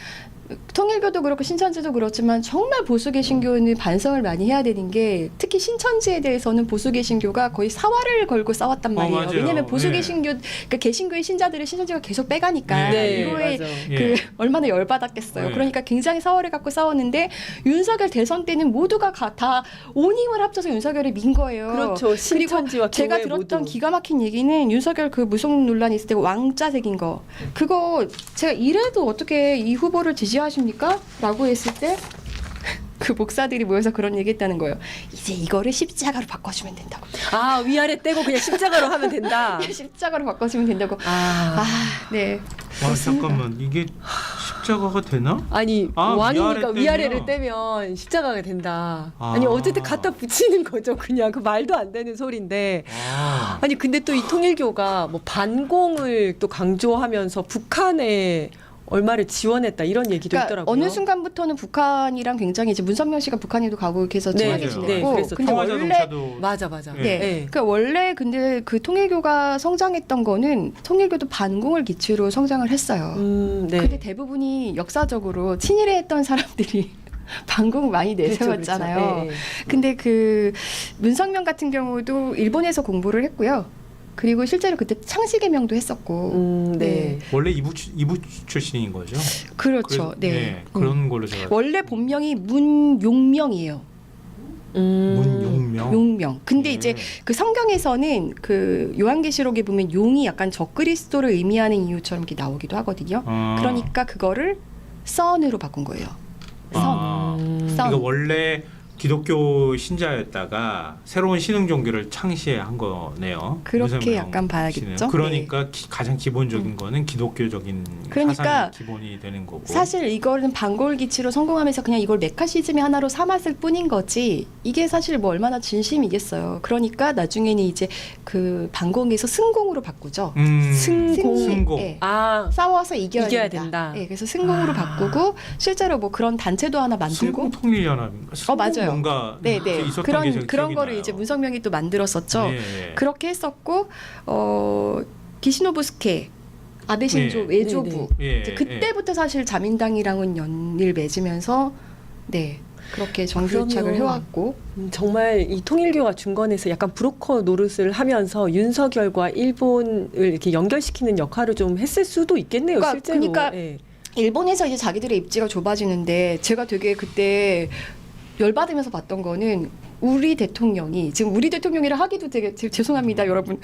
통일교도 그렇고 신천지도 그렇지만 정말 보수 개신교는 반성을 많이 해야 되는 게 특히 신천지에 대해서는 보수 개신교가 거의 사활을 걸고 싸웠단 말이에요. 맞아요. 왜냐하면 보수 네. 개신교 그러니까 개신교의 신자들을 신천지가 계속 빼가니까 네, 이거에 맞아. 그 얼마나 열받았겠어요. 네. 그러니까 굉장히 사활을 갖고 싸웠는데 윤석열 대선 때는 모두가 다 온 힘을 합쳐서 윤석열을 민 거예요. 그렇죠. 그리고 신천지와 제가 교회 들었던 모두. 기가 막힌 얘기는 윤석열 그 무속 논란 있을 때 왕자 새긴 거 그거 제가 이래도 어떻게 이 후보를 지지하십니까? 라고 했을 때 그 목사들이 모여서 그런 얘기했다는 거예요. 이제 이거를 십자가로 바꿔주면 된다고. 아, 위아래 떼고 그냥 십자가로 하면 된다. 십자가로 바꿔주면 된다고. 아. 네. 와 그렇습니다. 잠깐만 이게 십자가가 되나? 아니 왕이니까 위아래 위아래를 떼면. 떼면 십자가가 된다. 아. 아니 어쨌든 갖다 붙이는 거죠. 그냥 그 말도 안 되는 소리인데. 아. 아니 근데 또 이 통일교가 뭐 반공을 또 강조하면서 북한에 얼마를 지원했다 이런 얘기도 그러니까 있더라고요. 어느 순간부터는 북한이랑 굉장히 이제 문선명 씨가 북한에도 가고 이렇게 해서 네, 친하게 맞아요. 지냈고 그래서 근데 원래 평화자동차도 맞아. 네. 네. 그러니까 원래 근데 그 통일교가 성장했던 거는 통일교도 반공을 기치로 성장을 했어요. 네. 근데 대부분이 역사적으로 친일에 했던 사람들이 반공을 많이 내세웠잖아요. 그렇죠, 그렇죠. 네. 근데 그 문성명 같은 경우도 일본에서 공부를 했고요. 그리고 실제로 그때 창씨개명도 했었고. 네. 원래 이부 출신인 거죠? 그렇죠. 그래서- 네. 그런 걸로 제가 원래 본명이 문용명이에요. 문용명. 용명. 근데 네. 이제 그 성경에서는 그 요한계시록에 보면 용이 약간 적그리스도를 의미하는 이유처럼 이렇게 나오기도 하거든요. 아. 그러니까 그거를 선으로 바꾼 거예요. 선. 아. 선. 그러니까 원래 기독교 신자였다가 새로운 신흥 종교를 창시한 거네요. 그렇게 윤석열 약간 봐야겠죠. 씨는. 그러니까 가장 기본적인 거는 기독교적인 그러니까 사상이 기본이 되는 거고. 사실 이거는 반골기치로 성공하면서 그냥 이걸 메카시즘의 하나로 삼았을 뿐인 거지 이게 사실 뭐 얼마나 진심이겠어요. 그러니까 나중에는 이제 그 반공에서 승공으로 바꾸죠. 승공. 예. 아, 싸워서 이겨야 이겨야 된다. 된다. 예, 그래서 승공으로 바꾸고 실제로 뭐 그런 단체도 하나 만들고 승공통일연합인가? 맞아요. 뭔가 네네 있었던 게 제가 그런 기억이 거를 나요. 이제 문성명이 또 만들었었죠. 예. 그렇게 했었고 기시노부스케 아베 신조 네. 외조부 예, 이제 그때부터 사실 자민당이랑은 연을 맺으면서 네 그렇게 정규유착을 그럼요. 해왔고 정말 이 통일교가 중간에서 약간 브로커 노릇을 하면서 윤석열과 일본을 이렇게 연결시키는 역할을 좀 했을 수도 있겠네요. 그러니까- 실제로. 그러니까 예. 일본에서 이제 자기들의 입지가 좁아지는데 제가 되게 그때 열받으면서 봤던 거는 우리 대통령이 지금 우리 대통령이라 하기도 되게 죄송합니다 여러분.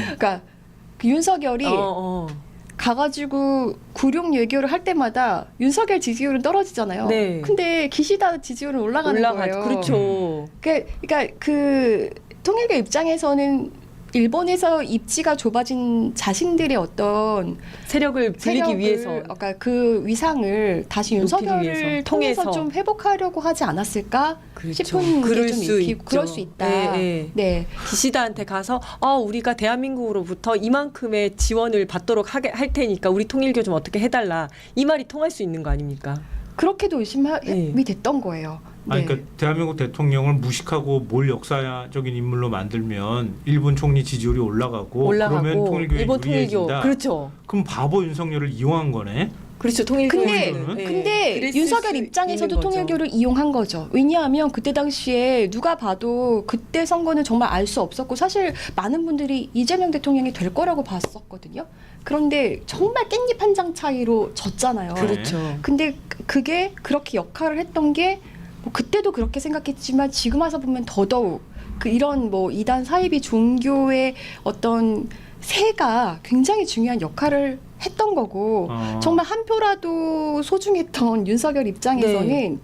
그러니까 그 윤석열이 가가지고 구룡 외교를 할 때마다 윤석열 지지율은 떨어지잖아요. 네. 근데 기시다 지지율은 올라가는 거예요. 그렇죠. 그러니까 그 통일교 입장에서는 일본에서 입지가 좁아진 자신들의 어떤 세력을 불리기 세력을, 위해서. 그러니까 그 위상을 다시 높이기 윤석열을 위해서, 통해서 통해서. 좀 회복하려고 하지 않았을까 그렇죠. 싶은 게 그럴 좀 수 있고 그럴 수 있죠. 있다. 예, 예. 네. 기시다한테 가서 우리가 대한민국으로부터 이만큼의 지원을 받도록 할 테니까 우리 통일교 좀 어떻게 해달라. 이 말이 통할 수 있는 거 아닙니까? 그렇게도 의심이 네. 됐던 거예요. 아니, 네. 그러니까 대한민국 대통령을 무식하고 뭘 역사적인 인물로 만들면 일본 총리 지지율이 올라가고 그러면 통일교에 일본 통일교. 유리해진다. 그렇죠. 그럼 바보 윤석열을 이용한 거네. 그렇죠. 통일교. 근데 윤석열 입장에서도 통일교를 이용한 거죠. 왜냐하면 그때 당시에 누가 봐도 그때 선거는 정말 알 수 없었고 사실 많은 분들이 이재명 대통령이 될 거라고 봤었거든요. 그런데 정말 깻잎 한 장 차이로 졌잖아요. 그렇죠. 근데 그게 그렇게 역할을 했던 게 뭐 그때도 그렇게 생각했지만 지금 와서 보면 더더욱 그 이런 뭐 이단 사이비 종교의 어떤 세가 굉장히 중요한 역할을 했던 거고 정말 한 표라도 소중했던 윤석열 입장에서는 네.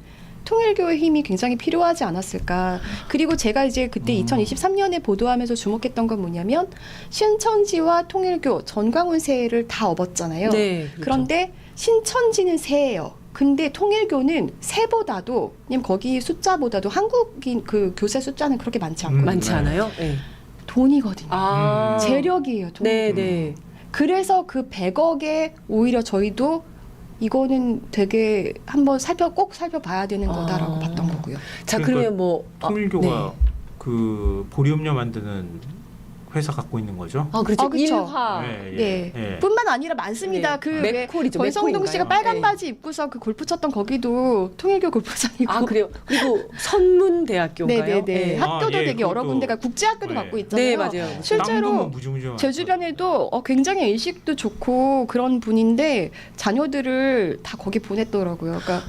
통일교의 힘이 굉장히 필요하지 않았을까. 그리고 제가 이제 그때 2023년에 보도하면서 주목했던 건 뭐냐면 신천지와 통일교 전광훈 세를 다 업었잖아요. 네. 그렇죠. 그런데 신천지는 세예요. 근데 통일교는 세보다도 왜냐면 거기 숫자보다도 한국인 그 교세 숫자는 그렇게 많지 않거든요. 많지 않아요? 네. 돈이거든요. 아. 재력이에요. 통일교. 네, 네. 그래서 그 100억에 오히려 저희도 이거는 되게 한번 꼭 살펴봐야 되는 거다라고 봤던 거고요. 자, 그러니까 그러면 뭐 통일교가 그 보리음료 만드는 회사 갖고 있는 거죠. 그렇죠. 그쵸. 일화. 네. 예. 뿐만 아니라 많습니다. 네. 그 왜 맥콜이죠. 권성동 씨가 맥콜인가요? 빨간 네. 바지 입고서 그 골프 쳤던 거기도 통일교 골프장이고. 그래요. 그리고 선문대학교인가요? 네네네. 네. 학교도 예, 되게 여러 그것도- 군데가 국제학교도 네. 갖고 있잖아요. 네, 맞아요. 실제로 무지무지 제 주변에도 굉장히 일식도 좋고 그런 분인데 자녀들을 다 거기 보냈더라고요. 그러니까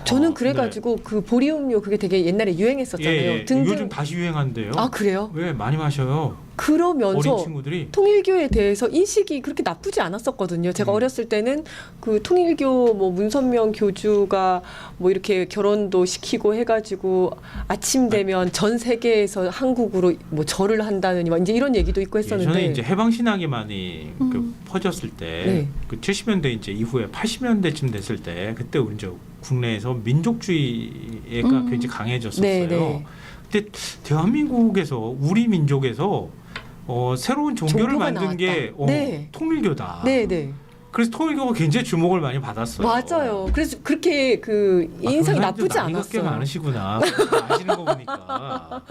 저는 그래가지고 그 보리음료 그게 되게 옛날에 유행했었잖아요. 등등. 요즘 다시 유행한대요. 그래요? 왜 많이 마셔요? 그러면서 어린 친구들이. 통일교에 대해서 인식이 그렇게 나쁘지 않았었거든요. 제가 어렸을 때는 그 통일교 뭐 문선명 교주가 뭐 이렇게 결혼도 시키고 해가지고 아침 되면 전 세계에서 한국으로 뭐 절을 한다느니 막 이제 이런 얘기도 있고 했었는데. 예전에 이제 해방 신학이 많이 그 퍼졌을 때, 네. 그 70년대 이제 이후에 80년대쯤 됐을 때, 그때 우리 이제 국내에서 민족주의가 굉장히 강해졌었어요. 네, 네. 근데 대한민국에서 우리 민족에서 새로운 종교를 종교가 만든 게 나왔다. 네. 통일교다. 네, 네. 그래서 통일교가 굉장히 주목을 많이 받았어요. 맞아요. 그래서 그렇게 그 인상이 그런 사람들 나쁘지 나이가 꽤 않았어요. 많으시구나. 아시는 거 보니까.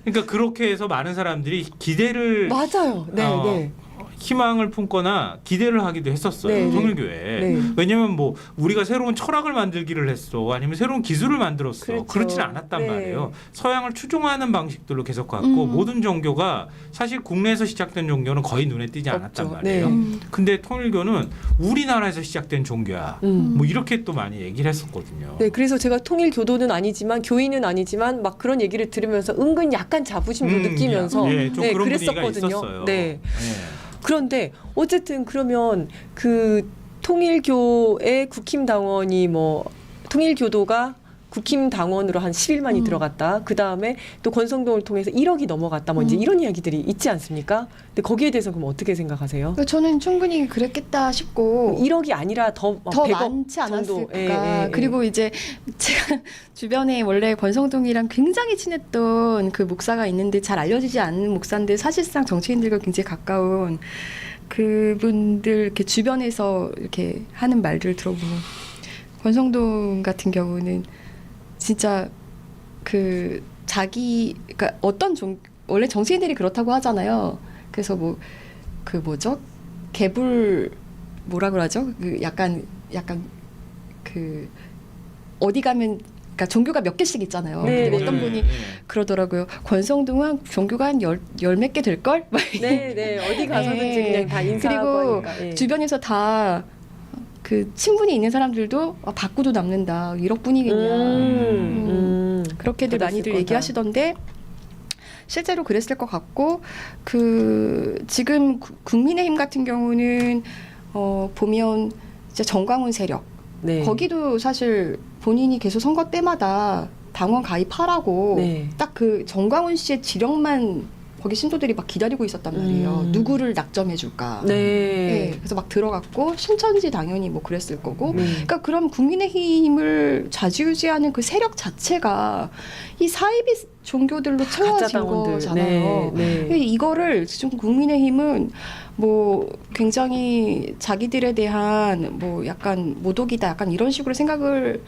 그러니까 그렇게 해서 많은 사람들이 기대를 맞아요. 네, 네. 희망을 품거나 기대를 하기도 했었어요. 네, 통일교에. 네. 왜냐면 뭐 우리가 새로운 철학을 만들기를 했어. 아니면 새로운 기술을 만들었어. 그렇죠. 그렇지는 않았단 네. 말이에요. 서양을 추종하는 방식들로 계속 갔고 모든 종교가 사실 국내에서 시작된 종교는 거의 눈에 띄지 않았단 없죠. 말이에요. 네. 근데 통일교는 우리나라에서 시작된 종교야. 뭐 이렇게 또 많이 얘기를 했었거든요. 네, 그래서 제가 통일교도는 아니지만 교인은 아니지만 막 그런 얘기를 들으면서 은근 약간 자부심도 느끼면서 예, 좀 그런 분위기가 그랬었거든요. 있었어요. 네. 예. 그런데 어쨌든 그러면 그 통일교의 국힘당원이 뭐 통일교도가 국힘 당원으로 한 11만이 들어갔다. 그 다음에 또 권성동을 통해서 1억이 넘어갔다. 뭐 이제 이런 이야기들이 있지 않습니까? 근데 거기에 대해서 그럼 어떻게 생각하세요? 저는 충분히 그랬겠다 싶고 1억이 아니라 더 더 100억 많지 정도. 않았을까. 예, 예. 그리고 이제 제가 주변에 원래 권성동이랑 굉장히 친했던 그 목사가 있는데 잘 알려지지 않는 목사인데 사실상 정치인들과 굉장히 가까운 그분들 이렇게 주변에서 이렇게 하는 말들을 들어보면 권성동 같은 경우는 진짜 그 자기 그러니까 원래 정치인들이 그렇다고 하잖아요. 그래서 뭐 그 뭐죠? 개불 뭐라 그러죠? 그 약간 그 어디 가면 그러니까 종교가 몇 개씩 있잖아요. 네, 근데 네. 어떤 분이 그러더라고요. 권성동은 종교가 한 열 몇 개 될 걸? 네, 어디 가서든지 네. 그냥 다 인사하고 그리고 하니까. 예. 주변에서 다 그 친분이 있는 사람들도 받고도 남는다. 1억뿐이겠냐. 그렇게들 받았을 많이들 거다. 얘기하시던데 실제로 그랬을 것 같고 그 지금 국민의힘 같은 경우는 보면 이제 정광훈 세력 네. 거기도 사실 본인이 계속 선거 때마다 당원 가입하라고 네. 딱 그 정광훈 씨의 지령만 거기 신도들이 막 기다리고 있었단 말이에요. 누구를 낙점해 줄까. 네. 네, 그래서 막 들어갔고 신천지 당연히 뭐 그랬을 거고. 네. 그러니까 그럼 국민의힘을 좌지우지하는 그 세력 자체가 이 사이비 종교들로 채워진 가짜당원들. 거잖아요. 네. 근데 이거를 지금 국민의힘은 뭐 굉장히 자기들에 대한 뭐 약간 모독이다, 약간 이런 식으로 생각을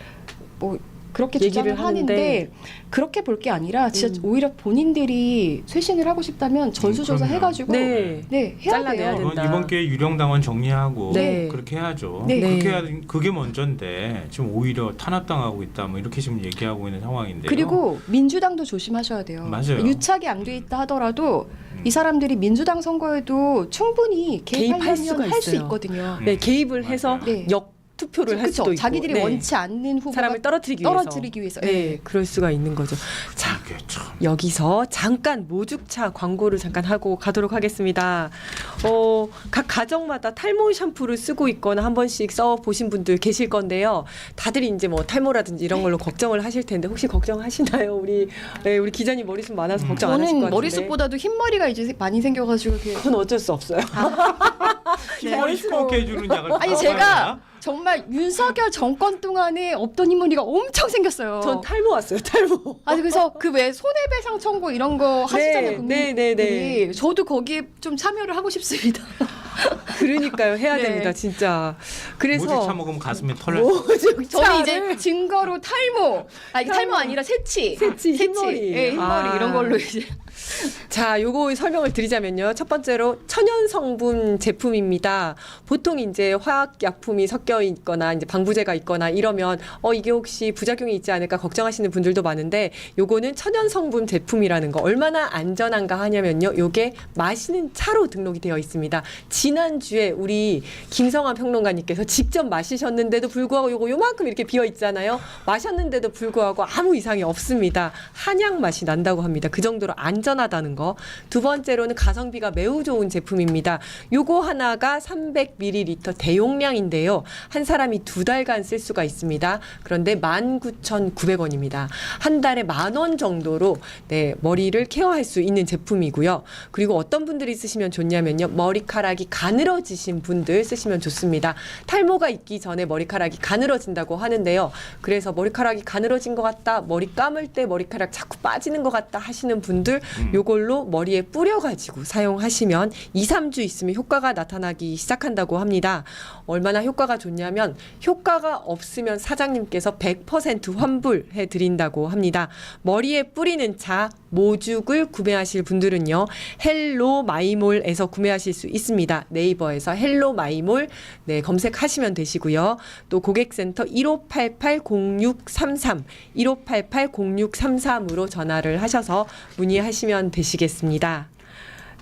뭐 그렇게 얘기를 주장을 하는데 하는데 그렇게 볼 게 아니라 진짜 오히려 본인들이 쇄신을 하고 싶다면 전수조사 그럼요. 해가지고 네. 해야 잘라내야 돼요. 된다. 이번 기회에 유령당원 정리하고 네. 그렇게 해야죠. 네. 그렇게 해야 그게 먼저인데 지금 오히려 탄압당하고 있다. 뭐 이렇게 지금 얘기하고 있는 상황인데요. 그리고 민주당도 조심하셔야 돼요. 맞아요. 유착이 안 돼 있다 하더라도 이 사람들이 민주당 선거에도 충분히 개입할 수가 개입하면 할 수 있어요. 있거든요. 네, 개입을 해서 네. 투표를 할 그쵸? 수도 있고 자기들이 네. 원치 않는 후보가 사람을 떨어뜨리기 위해서. 네, 그럴 수가 있는 거죠. 자, 이게 참. 여기서 잠깐 모죽차 광고를 잠깐 하고 가도록 하겠습니다. 각 가정마다 탈모 샴푸를 쓰고 있거나 한 번씩 써 보신 분들 계실 건데요. 다들 이제 뭐 탈모라든지 이런 걸로 걱정을 하실 텐데 혹시 걱정하시나요? 우리 기자님 머리숱 많아서 걱정 안 하실 것 저는 같은데. 머리숱보다도 흰머리가 이제 많이 생겨가지고 그건 어쩔 수 없어요. 흰머리 시커멓게 해주는 약을 아니 제가 정말 윤석열 정권 동안에 없던 흰머리가 엄청 생겼어요. 전 탈모 왔어요. 탈모. 아니 그래서 그 왜 손해배상 청구 이런 거 하시잖아요. 네, 국민들이. 저도 거기에 좀 참여를 하고 싶습니다. 그러니까요. 해야 네. 됩니다. 진짜. 그래서 모직차 먹으면 가슴에 털. 저는 이제 증거로 탈모, 이게 탈모 아니라 새치, 흰머리. 예, 흰머리 이런 걸로 이제. 자, 요거 설명을 드리자면요. 첫 번째로 천연 성분 제품입니다. 보통 이제 화학 약품이 섞여 있거나 이제 방부제가 있거나 이러면 이게 혹시 부작용이 있지 않을까 걱정하시는 분들도 많은데 요거는 천연 성분 제품이라는 거 얼마나 안전한가 하냐면요. 요게 마시는 차로 등록이 되어 있습니다. 지난주에 우리 김성환 평론가님께서 직접 마시셨는데도 불구하고 요거 요만큼 이렇게 비어 있잖아요. 마셨는데도 불구하고 아무 이상이 없습니다. 한약 맛이 난다고 합니다. 그 정도로 안전하다는 거. 두 번째로는 가성비가 매우 좋은 제품입니다. 요거 하나가 300ml 대용량인데요. 한 사람이 2달간 쓸 수가 있습니다. 그런데 19,900원입니다. 한 달에 10,000원 정도로 머리를 케어할 수 있는 제품이고요. 그리고 어떤 분들이 쓰시면 좋냐면요. 머리카락이 가늘어지신 분들 쓰시면 좋습니다. 탈모가 있기 전에 머리카락이 가늘어진다고 하는데요. 그래서 머리카락이 가늘어진 것 같다, 머리 감을 때 머리카락 자꾸 빠지는 것 같다 하시는 분들 요걸로 머리에 뿌려가지고 사용하시면 2-3주 있으면 효과가 나타나기 시작한다고 합니다. 얼마나 효과가 좋냐면 효과가 없으면 사장님께서 100% 환불해 드린다고 합니다. 머리에 뿌리는 차 모죽을 구매하실 분들은요. 헬로마이몰에서 구매하실 수 있습니다. 네이버에서 헬로마이몰 검색하시면 되시고요. 또 고객센터 1588-0633 1588-0633으로 전화를 하셔서 문의하시면 되시겠습니다.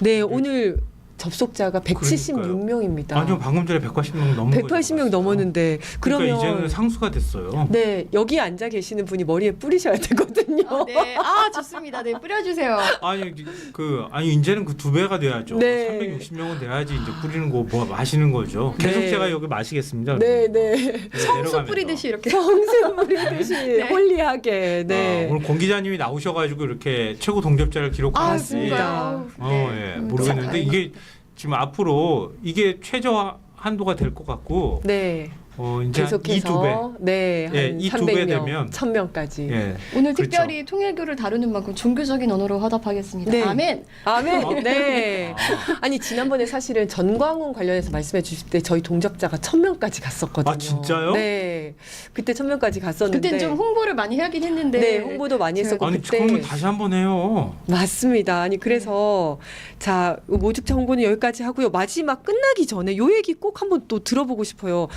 네, 오늘 접속자가 176명입니다. 아니요, 방금 전에 180명 넘은 180명 넘었는데 그러면 그러니까 이제는 상수가 됐어요. 네, 여기 앉아 계시는 분이 머리에 뿌리셔야 되거든요. 네. 좋습니다. 네, 뿌려주세요. 아니 이제는 그 2배가 돼야죠. 네. 360명은 돼야지 이제 뿌리는 거 뭐 마시는 거죠. 계속 네. 제가 여기 마시겠습니다. 네, 네. 성수 내려가면서. 뿌리듯이 이렇게. 성수 뿌리듯이 네. 홀리하게. 네. 오늘 권 기자님이 나오셔가지고 이렇게 최고 동접자를 기록하는지 맞습니다. 네. 모르겠는데 이게 지금 앞으로 이게 최저 한도가 될 것 같고 네. 이제 이 2배. 계속해서 네, 한 예, 이 2배 300명, 되면 1000명까지. 예. 오늘 그렇죠. 특별히 통일교를 다루는 만큼 종교적인 언어로 화답하겠습니다. 네. 아멘. 아멘. 네. 아니 지난번에 사실은 전광훈 관련해서 말씀해 주실 때 저희 동접자가 1000명까지 갔었거든요. 아, 진짜요? 네. 그때 1000명까지 갔었는데. 그때 좀 홍보를 많이 하긴 했는데. 네, 홍보도 많이 했었고 아니 그때 그러면 다시 한번 해요. 맞습니다. 아니 그래서 자 모집자 홍보는 여기까지 하고요. 마지막 끝나기 전에 요 얘기 꼭 한번 또 들어보고 싶어요.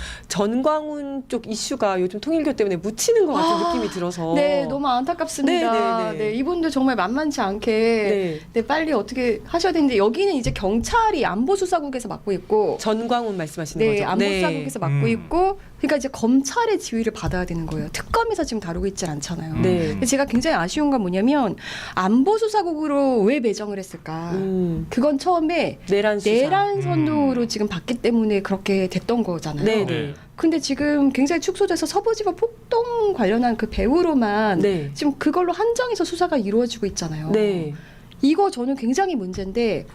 전광훈 쪽 이슈가 요즘 통일교 때문에 묻히는 것 같은 느낌이 들어서. 네, 너무 안타깝습니다. 네, 네, 네. 이분도 정말 만만치 않게 네. 네, 빨리 어떻게 하셔야 되는데 여기는 이제 경찰이 안보수사국에서 맡고 있고 전광훈 말씀하시는 네, 거죠. 안보수사국에서 맡고 있고 그러니까 이제 검찰의 지휘를 받아야 되는 거예요. 특검에서 지금 다루고 있지 않잖아요. 네. 근데 제가 굉장히 아쉬운 건 뭐냐면 안보수사국으로 왜 배정을 했을까? 그건 처음에 내란 수사. 내란 선동으로 지금 받기 때문에 그렇게 됐던 거잖아요. 네, 네. 네. 근데 지금 굉장히 축소돼서 서부지법 폭동 관련한 그 배우로만 네. 지금 그걸로 한정해서 수사가 이루어지고 있잖아요. 네. 이거 저는 굉장히 문제인데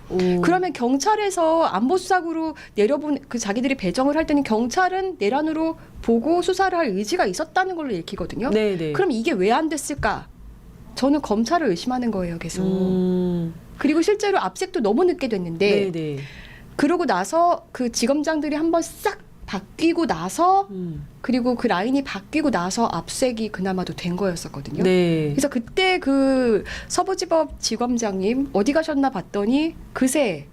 그러면 경찰에서 안보수사국으로 내려본 그 자기들이 배정을 할 때는 경찰은 내란으로 보고 수사를 할 의지가 있었다는 걸로 읽히거든요. 네, 네. 그럼 이게 왜 안 됐을까? 저는 검찰을 의심하는 거예요, 계속. 그리고 실제로 압색도 너무 늦게 됐는데 네, 네. 그러고 나서 그 지검장들이 한번 싹 바뀌고 나서 그리고 그 라인이 바뀌고 나서 압색이 그나마도 된 거였었거든요. 네. 그래서 그때 그 서부지법 지검장님 어디 가셨나 봤더니 그새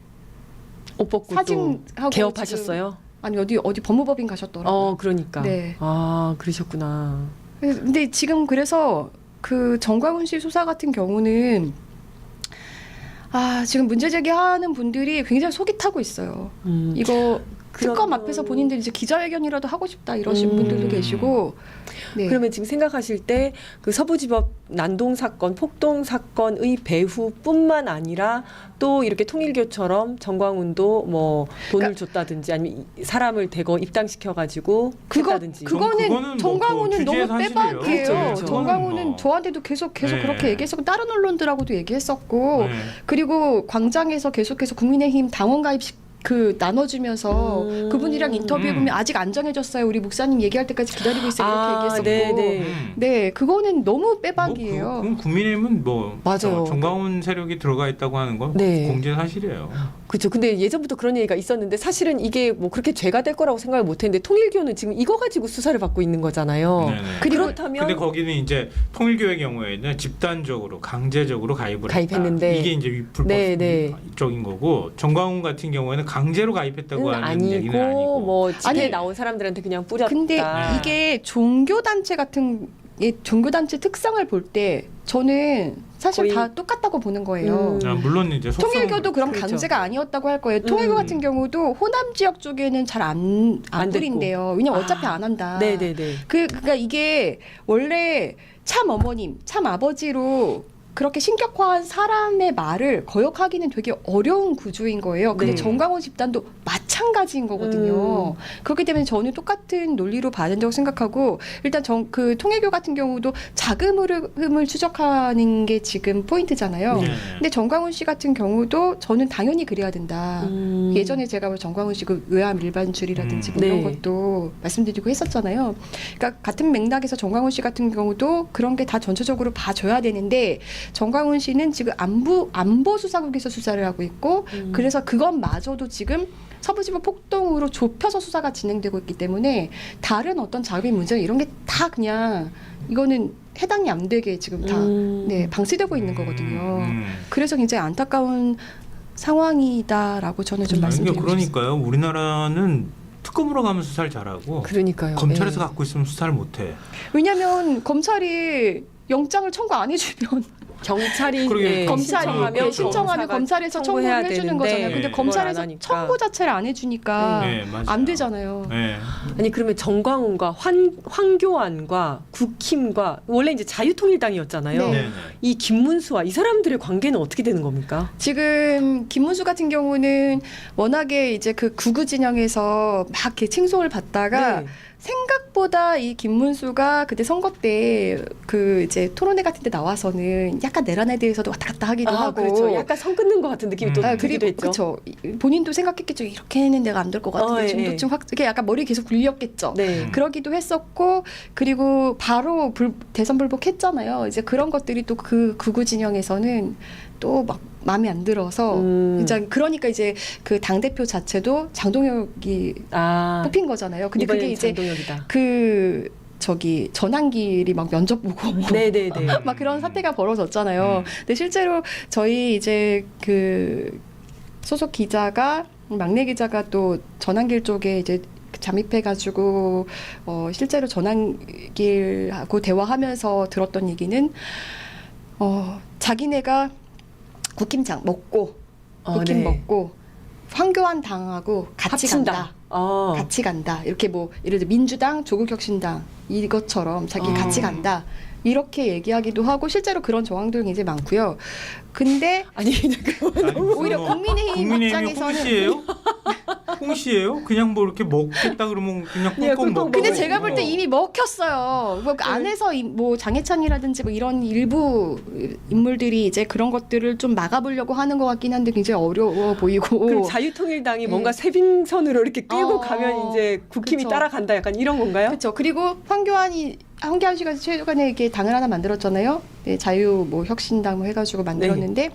옷 벗고 사진하고 개업하셨어요? 아니 어디 법무법인 가셨더라고요. 그러니까. 네. 아, 그러셨구나. 근데 지금 그래서 그 정광훈 씨 수사 같은 경우는 지금 문제 제기하는 분들이 굉장히 속이 타고 있어요. 이거 특검 앞에서 본인들이 이제 기자회견이라도 하고 싶다 이러신 분들도 계시고. 네. 그러면 지금 생각하실 때 그 서부지법 난동 사건, 폭동 사건의 배후뿐만 아니라 또 이렇게 통일교처럼 정광훈도 뭐 돈을 줬다든지 아니면 사람을 대거 입당시켜가지고 했다든지. 그거는 정광훈은 주제의 너무 사실이에요. 빼박이에요. 그렇죠. 정광훈은 뭐. 저한테도 계속 네. 그렇게 얘기했었고 다른 언론들하고도 얘기했었고 네. 그리고 광장에서 계속해서 국민의힘 당원 가입식 그 나눠주면서 그분이랑 인터뷰해 보면 아직 안 정해졌어요. 우리 목사님 얘기할 때까지 기다리고 있어요. 이렇게 얘기했었고. 네, 네. 네, 그거는 너무 빼박이에요. 그럼 국민의힘은 맞아요. 정광훈 세력이 들어가 있다고 하는 건 네. 공개 사실이에요. 그렇죠. 근데 예전부터 그런 얘기가 있었는데 사실은 이게 뭐 그렇게 죄가 될 거라고 생각을 못했는데 통일교는 지금 이거 가지고 수사를 받고 있는 거잖아요. 네네. 그렇다면 근데 거기는 이제 통일교의 경우에는 집단적으로 강제적으로 가입했는데. 했다. 이게 이제 네, 네. 불법적인 거고 정광훈 같은 경우에는 강제로 가입했다고 하는 아니고, 얘기는 아니고. 뭐 집회에 아니, 나온 사람들한테 그냥 뿌렸다. 근데 네. 이게 종교단체 같은 종교단체 특성을 볼 때 저는 사실 거의- 다 똑같다고 보는 거예요. 물론 이제 속성 통일교도 그럼 그렇죠. 강제가 아니었다고 할 거예요. 통일교 같은 경우도 호남 지역 쪽에는 잘 안 안 뿌린대요. 왜냐면 아. 어차피 안 한다. 네네네. 그러니까 이게 원래 참 어머님, 참 아버지로 그렇게 신격화한 사람의 말을 거역하기는 되게 어려운 구조인 거예요. 근데 네. 정광훈 집단도 마찬가지인 거거든요. 그렇기 때문에 저는 똑같은 논리로 봐야 된다고 생각하고 일단 그 통일교 같은 경우도 자금 흐름을 추적하는 게 지금 포인트잖아요. 네. 근데 정광훈 씨 같은 경우도 저는 당연히 그래야 된다. 예전에 제가 뭐 정광훈 씨 그 외암 일반줄이라든지 뭐 이런 네. 것도 말씀드리고 했었잖아요. 그러니까 같은 맥락에서 정광훈 씨 같은 경우도 그런 게 다 전체적으로 봐줘야 되는데 정광훈 씨는 지금 안보 수사국에서 수사를 하고 있고 그래서 그것마저도 지금 서부지법 폭동으로 좁혀서 수사가 진행되고 있기 때문에 다른 어떤 자금 문제 이런 게 다 그냥 이거는 해당이 안 되게 지금 다 네, 방치되고 있는 거거든요. 그래서 굉장히 안타까운 상황이다라고 저는 좀 말씀드리고 싶습니다. 그러니까요. 우리나라는 특검으로 가면 수사를 잘하고 그러니까요. 검찰에서 네. 갖고 있으면 수사를 못해. 왜냐하면 검찰이 영장을 청구 안 해주면 경찰이 그러게, 예, 검찰이 신청하면 그렇죠. 신청하면 검사가 검찰에서 청구해야 청구를 해주는 되는데 거잖아요. 근데 그걸 검찰에서 안 하니까. 청구 자체를 안 해주니까 네, 맞아요. 안 되잖아요. 네. 아니 그러면 정광훈과 황교안과 국힘과 원래 이제 자유통일당이었잖아요. 네. 네. 네. 이 김문수와 이 사람들의 관계는 어떻게 되는 겁니까? 지금 김문수 같은 경우는 워낙에 이제 그 구구 진영에서 막 이렇게 칭송을 받다가 네. 생각보다 이 김문수가 그때 선거 때 그 이제 토론회 같은 데 나와서는 약간 내란에 대해서도 왔다 갔다 하기도 하고 그렇죠. 약간 선 끊는 것 같은 느낌이 또 아, 들기도 했죠. 그렇죠. 본인도 생각했겠죠. 이렇게는 내가 안 될 것 같은데 예, 중도층 확 이게 약간 머리 계속 굴렸겠죠. 네. 그러기도 했었고 그리고 바로 대선 불복했잖아요. 이제 그런 것들이 또 그 극우 진영에서는 또 막 마음에 안 들어서 진짜 그러니까 이제 그 당 대표 자체도 장동혁이 아, 뽑힌 거잖아요. 근데 그게 이번엔 이제 장동혁이다. 그 저기 전환길이 막 면접 보고 네네네. 막 그런 사태가 벌어졌잖아요. 근데 실제로 저희 이제 그 소속 기자가 막내 기자가 또 전환길 쪽에 이제 잠입해가지고 실제로 전환길하고 대화하면서 들었던 얘기는 자기네가 국힘장 먹고 국힘 네. 먹고 황교안 당하고 같이 합친다. 간다. 어. 같이 간다. 이렇게 뭐 예를 들어 민주당, 조국혁신당 이것처럼 자기 같이 간다. 이렇게 얘기하기도 하고 실제로 그런 정황들 굉장히 많고요. 근데 아니 아니, 오히려 무슨 국민의힘 입장에서는 홍시예요? 홍시예요? 그냥 뭐 이렇게 먹겠다 그러면 그냥 예, 꿀꺽 꿀꺽 먹고. 근데 먹고. 제가 볼 때 이미 먹혔어요. 뭐 안에서 뭐 장해찬이라든지 뭐 이런 일부 인물들이 이제 그런 것들을 좀 막아보려고 하는 것 같긴 한데 굉장히 어려워 보이고. 그럼 자유통일당이 네. 뭔가 쇄빙선으로 이렇게 끌고 어, 가면 이제 국힘이 그쵸. 따라간다 약간 이런 건가요? 그렇죠. 그리고 황교안 씨가 최근에 이렇게 당을 하나 만들었잖아요. 네, 자유 뭐 혁신당 뭐 해가지고 만들었는데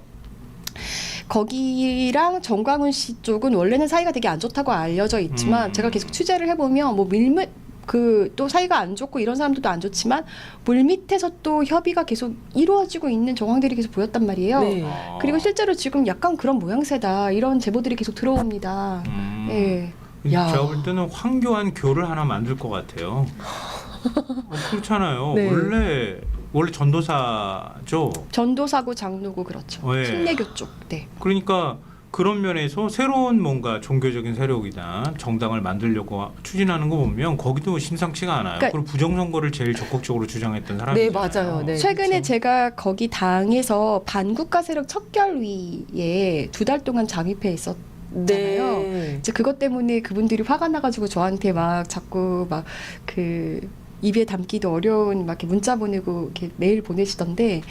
거기랑 정광훈 씨 쪽은 원래는 사이가 되게 안 좋다고 알려져 있지만 제가 계속 취재를 해보면 뭐 또 사이가 안 좋고 이런 사람들도 안 좋지만 물밑에서 또 협의가 계속 이루어지고 있는 정황들이 계속 보였단 말이에요. 네. 아. 그리고 실제로 지금 약간 그런 모양새다 이런 제보들이 계속 들어옵니다. 예. 야. 제가 볼 때는 황교안 교를 하나 만들 것 같아요. 그렇잖아요. 네. 원래 전도사죠. 전도사고 장로고 그렇죠. 네. 신내교 쪽. 네. 그러니까 그런 면에서 새로운 뭔가 종교적인 세력이나 정당을 만들려고 추진하는 거 보면 거기도 심상치가 않아요. 그러니까- 그리고 부정선거를 제일 적극적으로 주장했던 사람이잖아요. 네, 맞아요. 네. 최근에 그렇죠. 제가 거기 당에서 반국가 세력 척결위에 2달 동안 잠입해 있었. 네. 이제 그것 때문에 그분들이 화가 나가지고 저한테 막 자꾸 막 그 입에 담기도 어려운 막 이렇게 문자 보내고 이렇게 메일 보내시던데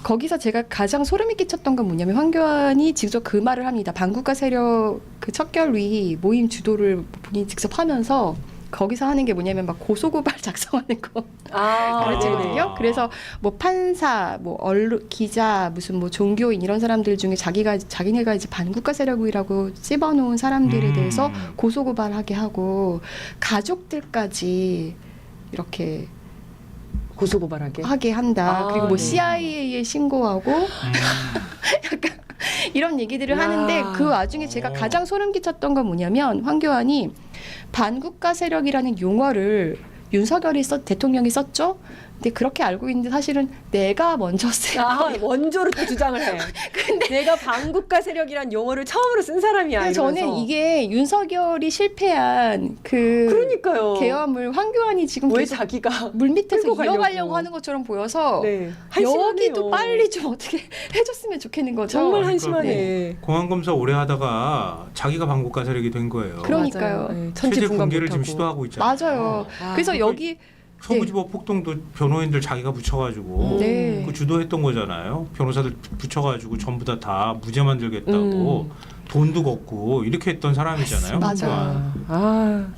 거기서 제가 가장 소름이 끼쳤던 건 뭐냐면 황교안이 직접 그 말을 합니다. 반국가 세력 그 척결위 모임 주도를 본인이 직접 하면서 거기서 하는 게 뭐냐면 막 고소고발 작성하는 거 아, 가르치거든요. 아. 그래서 뭐 판사, 뭐 언론 기자, 무슨 뭐 종교인 이런 사람들 중에 자기네가 이제 반국가 세력이라고 찝어놓은 사람들에 대해서 고소고발하게 하고 가족들까지 이렇게 고소고발하게. 하게 한다. 아, 그리고 뭐 네. CIA에 신고하고 약간 이런 얘기들을 야. 하는데 그 와중에 제가 어. 가장 소름 끼쳤던 건 뭐냐면 황교안이 반국가 세력이라는 용어를 윤석열이 대통령이 썼죠. 근데 그렇게 알고 있는데 사실은 내가 먼저 쓴 아, 거예요. 원조를 또 주장을 해. 내가 반국가 세력이란 용어를 처음으로 쓴 사람이야. 근데 저는 이러면서. 이게 윤석열이 실패한 그 그러니까요. 계엄을 황교안이 지금 왜 계속 자기가 물밑에서 끌고 가려고. 이어가려고 하는 것처럼 보여서 네. 여기도 한심하네요. 빨리 좀 어떻게 해줬으면 좋겠는 거죠. 정말 그러니까 한심하네. 공안검사 오래 하다가 자기가 반국가 세력이 된 거예요. 그러니까요. 맞아요. 네, 체제 천지분간 붕괴를 지금 못하고. 시도하고 있잖아요. 맞아요. 아, 그래서 여기 서부지법 폭동도 변호인들 자기가 붙여가지고 네. 그 주도했던 거잖아요. 변호사들 붙여가지고 전부 다 무죄 만들겠다고 돈도 걷고 이렇게 했던 사람이잖아요. 맞아요. 아,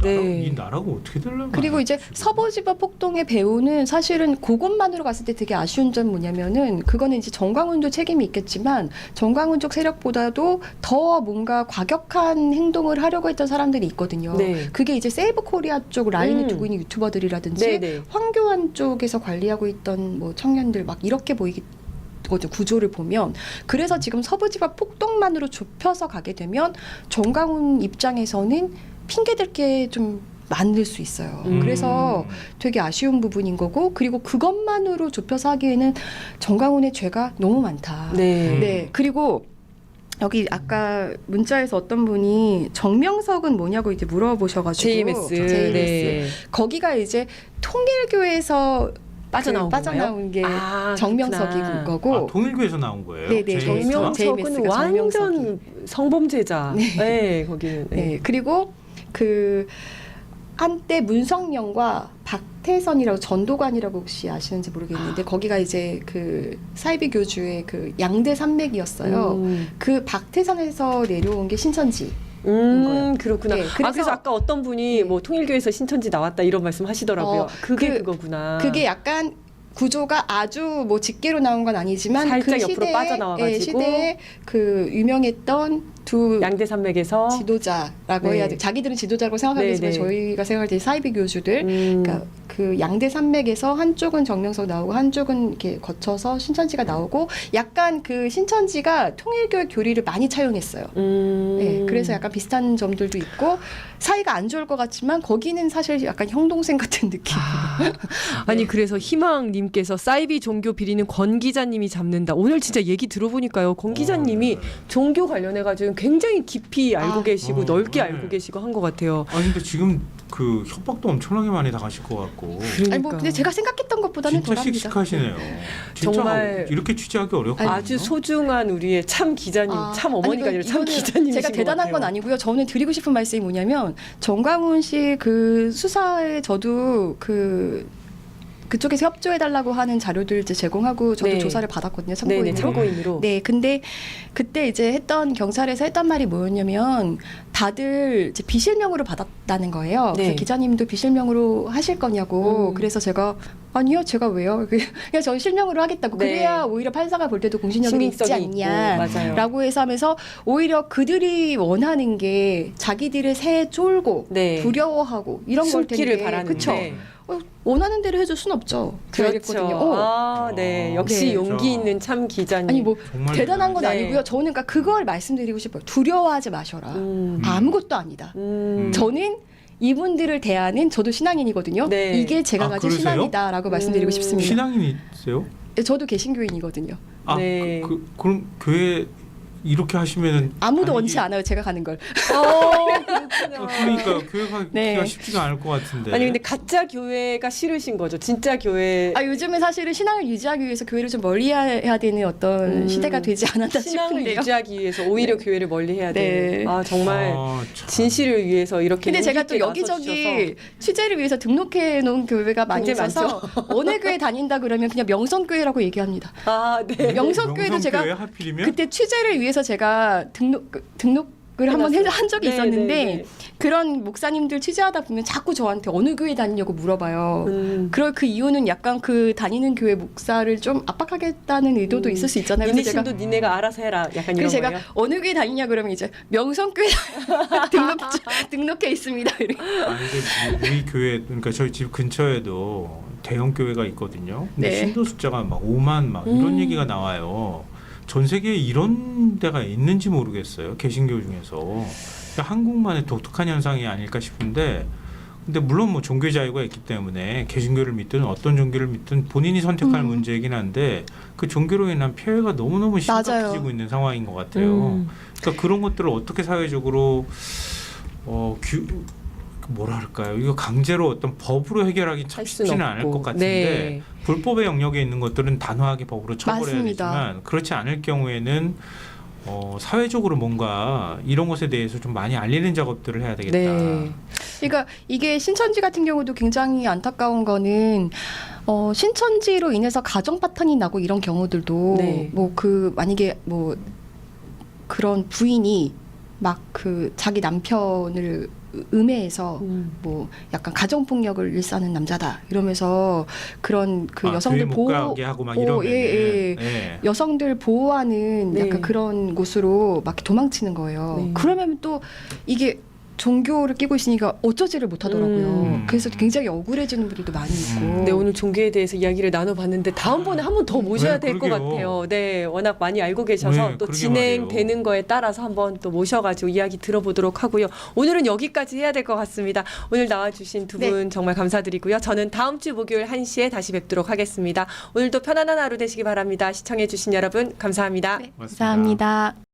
이게 네. 이 나라가 어떻게 되려나? 그리고 이제 서부지법 폭동의 배후는 사실은 그것만으로 봤을 때 되게 아쉬운 점 뭐냐면은 그거는 이제 정광훈도 책임이 있겠지만 정광훈 쪽 세력보다도 더 뭔가 과격한 행동을 하려고 했던 사람들이 있거든요. 네. 그게 이제 세이브 코리아 쪽 라인을 두고 있는 유튜버들이라든지 네네. 황교안 쪽에서 관리하고 있던 뭐 청년들 막 이렇게 보이기 거죠. 구조를 보면 그래서 지금 서부지법 폭동만으로 좁혀서 가게 되면 정광훈 입장에서는 핑계댈 게 좀 만들 수 있어요. 음. 그래서 되게 아쉬운 부분인 거고 그리고 그것만으로 좁혀서 하기에는 정광훈의 죄가 너무 많다. 네. 네. 그리고 여기 아까 문자에서 어떤 분이 정명석은 뭐냐고 이제 물어보셔가지고 JMS. 네. 거기가 이제 통일교에서 빠져나온 게 아, 정명석인 그렇구나. 거고 아, 통일교에서 나온 거예요? 네네. JMS 가? 정명석은 JMS 가 완전 성범죄자. 네, 거기는. 네. 네. 그리고 그 한때 문성영과 박태선이라고 전도관이라고 혹시 아시는지 모르겠는데 거기가 이제 그 사이비 교주의 그 양대 산맥이었어요. 그 박태선에서 내려온 게 신천지. 거예요. 그렇구나. 네, 그래서 아까 어떤 분이 네. 뭐 통일교에서 신천지 나왔다 이런 말씀 하시더라고요. 그게 그거구나. 그게 약간 구조가 아주 뭐 직계로 나온 건 아니지만 살짝 그 옆으로 시대에, 빠져나와가지고. 시대에 그 유명했던 두 양대산맥에서 지도자라고 네. 해야 돼. 자기들은 지도자라고 생각하겠지만 네, 네. 저희가 생각할 때 사이비 교주들 그러니까 음. 그 양대 산맥에서 한쪽은 정명석 나오고 한쪽은 이렇게 거쳐서 신천지가 나오고 약간 그 신천지가 통일교의 교리를 많이 차용했어요. 네, 그래서 약간 비슷한 점들도 있고 사이가 안 좋을 것 같지만 거기는 사실 약간 형 동생 같은 느낌. 아니 그래서 희망님께서 사이비 종교 비리는 권 기자님이 잡는다. 오늘 진짜 얘기 들어보니까요. 권 기자님이 종교 관련해가지고 굉장히 깊이 알고 계시고 넓게 네. 알고 계시고 한 것 같아요. 아니 근데 지금 그 협박도 엄청나게 많이 당하실 것 같고 그러니까. 아니 뭐 근데 제가 생각했던 것보다는 진짜 덜합니다. 씩씩하시네요. 진짜 정말 이렇게 취재하기 어렵거든요. 아주 소중한 우리의 참 기자님, 참 어머니가 아니라 참 이거는 기자님이신 제가 것 대단한 같아요. 건 아니고요. 저는 드리고 싶은 말씀이 뭐냐면 정광훈 씨 그 수사에 저도 그쪽에서 협조해달라고 하는 자료들 이제 제공하고 저도 네. 조사를 받았거든요. 참고인으로. 네네 참고인으로. 네, 근데 그때 이제 경찰에서 했던 말이 뭐였냐면 다들 이제 비실명으로 받았다는 거예요. 네. 그래서 기자님도 비실명으로 하실 거냐고. 그래서 제가 아니요, 제가 왜요? 그냥 저 실명으로 하겠다고. 네. 그래야 오히려 판사가 볼 때도 공신력이 있지 신빙성이 있고, 않냐. 맞아요. 라고 해서 하면서 오히려 그들이 원하는 게 자기들의 새에 쫄고 네. 두려워하고 이런 걸 숨기를 텐데. 바라는데. 그쵸? 원하는 대로 해줄 순 없죠. 그렇죠. 그랬거든요. 아, 네. 역시 네. 용기 있는 참 기자님. 아니 뭐 정말 대단한 건 네. 아니고요. 저는 그러니까 그걸 말씀드리고 싶어요. 두려워하지 마셔라. 아무것도 아니다. 저는 이분들을 대하는 저도 신앙인이거든요. 네. 이게 제가 아, 가진 그러세요? 신앙이다라고 말씀드리고 싶습니다. 신앙인이세요? 저도 개신교인이거든요. 아, 네. 그럼 교회 이렇게 하시면은 아무도 아니, 원치 않아요. 제가 가는 걸. 그렇구나. 그러니까 교회 가기가 네. 쉽지가 않을 것 같은데. 아니 근데 가짜 교회가 싫으신 거죠. 진짜 교회. 아 요즘에 사실은 신앙을 유지하기 위해서 교회를 좀 멀리해야 되는 어떤 시대가 되지 않았나 신앙을 싶은데요. 유지하기 위해서 오히려 교회를 멀리해야 네. 돼. 아 정말 참. 진실을 위해서 이렇게. 근데 제가 또 용기 있게 나서주셔서. 여기저기 취재를 위해서 등록해 놓은 교회가 많이 굉장히 있어서 어느 교회 다닌다 그러면 그냥 명성교회라고 얘기합니다. 아 네. 명성교회도 제가 명성교회 하필이면 그때 취재를 위해서 제가 등록을 한번 한 적이 네, 있었는데 네, 네. 그런 목사님들 취재하다 보면 자꾸 저한테 어느 교회 다니냐고 물어봐요. 그럴 그 이유는 약간 그 다니는 교회 목사를 좀 압박하겠다는 의도도 있을 수 있잖아요. 니네 그래서 제가 신도 니네가 알아서 해라. 약간 이런 그래서 제가 거예요. 어느 교회 다니냐 그러면 이제 명성교회 등록해 있습니다. 이렇게. 아니 근데 우리 교회 그러니까 저희 집 근처에도 대형 교회가 있거든요. 근데 네. 신도 숫자가 막 5만 막 이런 얘기가 나와요. 전 세계에 이런 데가 있는지 모르겠어요. 개신교 중에서. 그러니까 한국만의 독특한 현상이 아닐까 싶은데 근데 물론 뭐 종교 자유가 있기 때문에 개신교를 믿든 어떤 종교를 믿든 본인이 선택할 문제이긴 한데 그 종교로 인한 피해가 너무너무 심각해지고 맞아요. 있는 상황인 것 같아요. 그러니까 그런 것들을 어떻게 사회적으로 뭐라 할까요? 이거 강제로 어떤 법으로 해결하기 참 할 수는 쉽지는 않을 없고. 것 같은데 네. 불법의 영역에 있는 것들은 단호하게 법으로 처벌해야 맞습니다. 되지만 그렇지 않을 경우에는 사회적으로 뭔가 이런 것에 대해서 좀 많이 알리는 작업들을 해야 되겠다. 네. 그러니까 이게 신천지 같은 경우도 굉장히 안타까운 거는 신천지로 인해서 가정 파탄이 나고 이런 경우들도 네. 뭐 그 만약에 뭐 그런 부인이 막 그 자기 남편을 음해해서 뭐 약간 가정 폭력을 일삼는 남자다 이러면서 그런 그 여성들 못 보호 가게 하고 막 이러면 예. 여성들 보호하는 네. 약간 그런 곳으로 막 도망치는 거예요. 네. 그러면 또 이게 종교를 끼고 있으니까 어쩌지를 못하더라고요. 그래서 굉장히 억울해지는 분들도 많이 있고. 네, 오늘 종교에 대해서 이야기를 나눠봤는데 다음번에 한 번 더 모셔야 네, 될 것 그러게요. 같아요. 네, 워낙 많이 알고 계셔서 네, 또 그러게 진행되는 말이에요. 거에 따라서 한번 또 모셔가지고 이야기 들어보도록 하고요. 오늘은 여기까지 해야 될 것 같습니다. 오늘 나와주신 두 분 정말 감사드리고요. 저는 다음 주 목요일 1시에 다시 뵙도록 하겠습니다. 오늘도 편안한 하루 되시기 바랍니다. 시청해주신 여러분 감사합니다. 네, 감사합니다.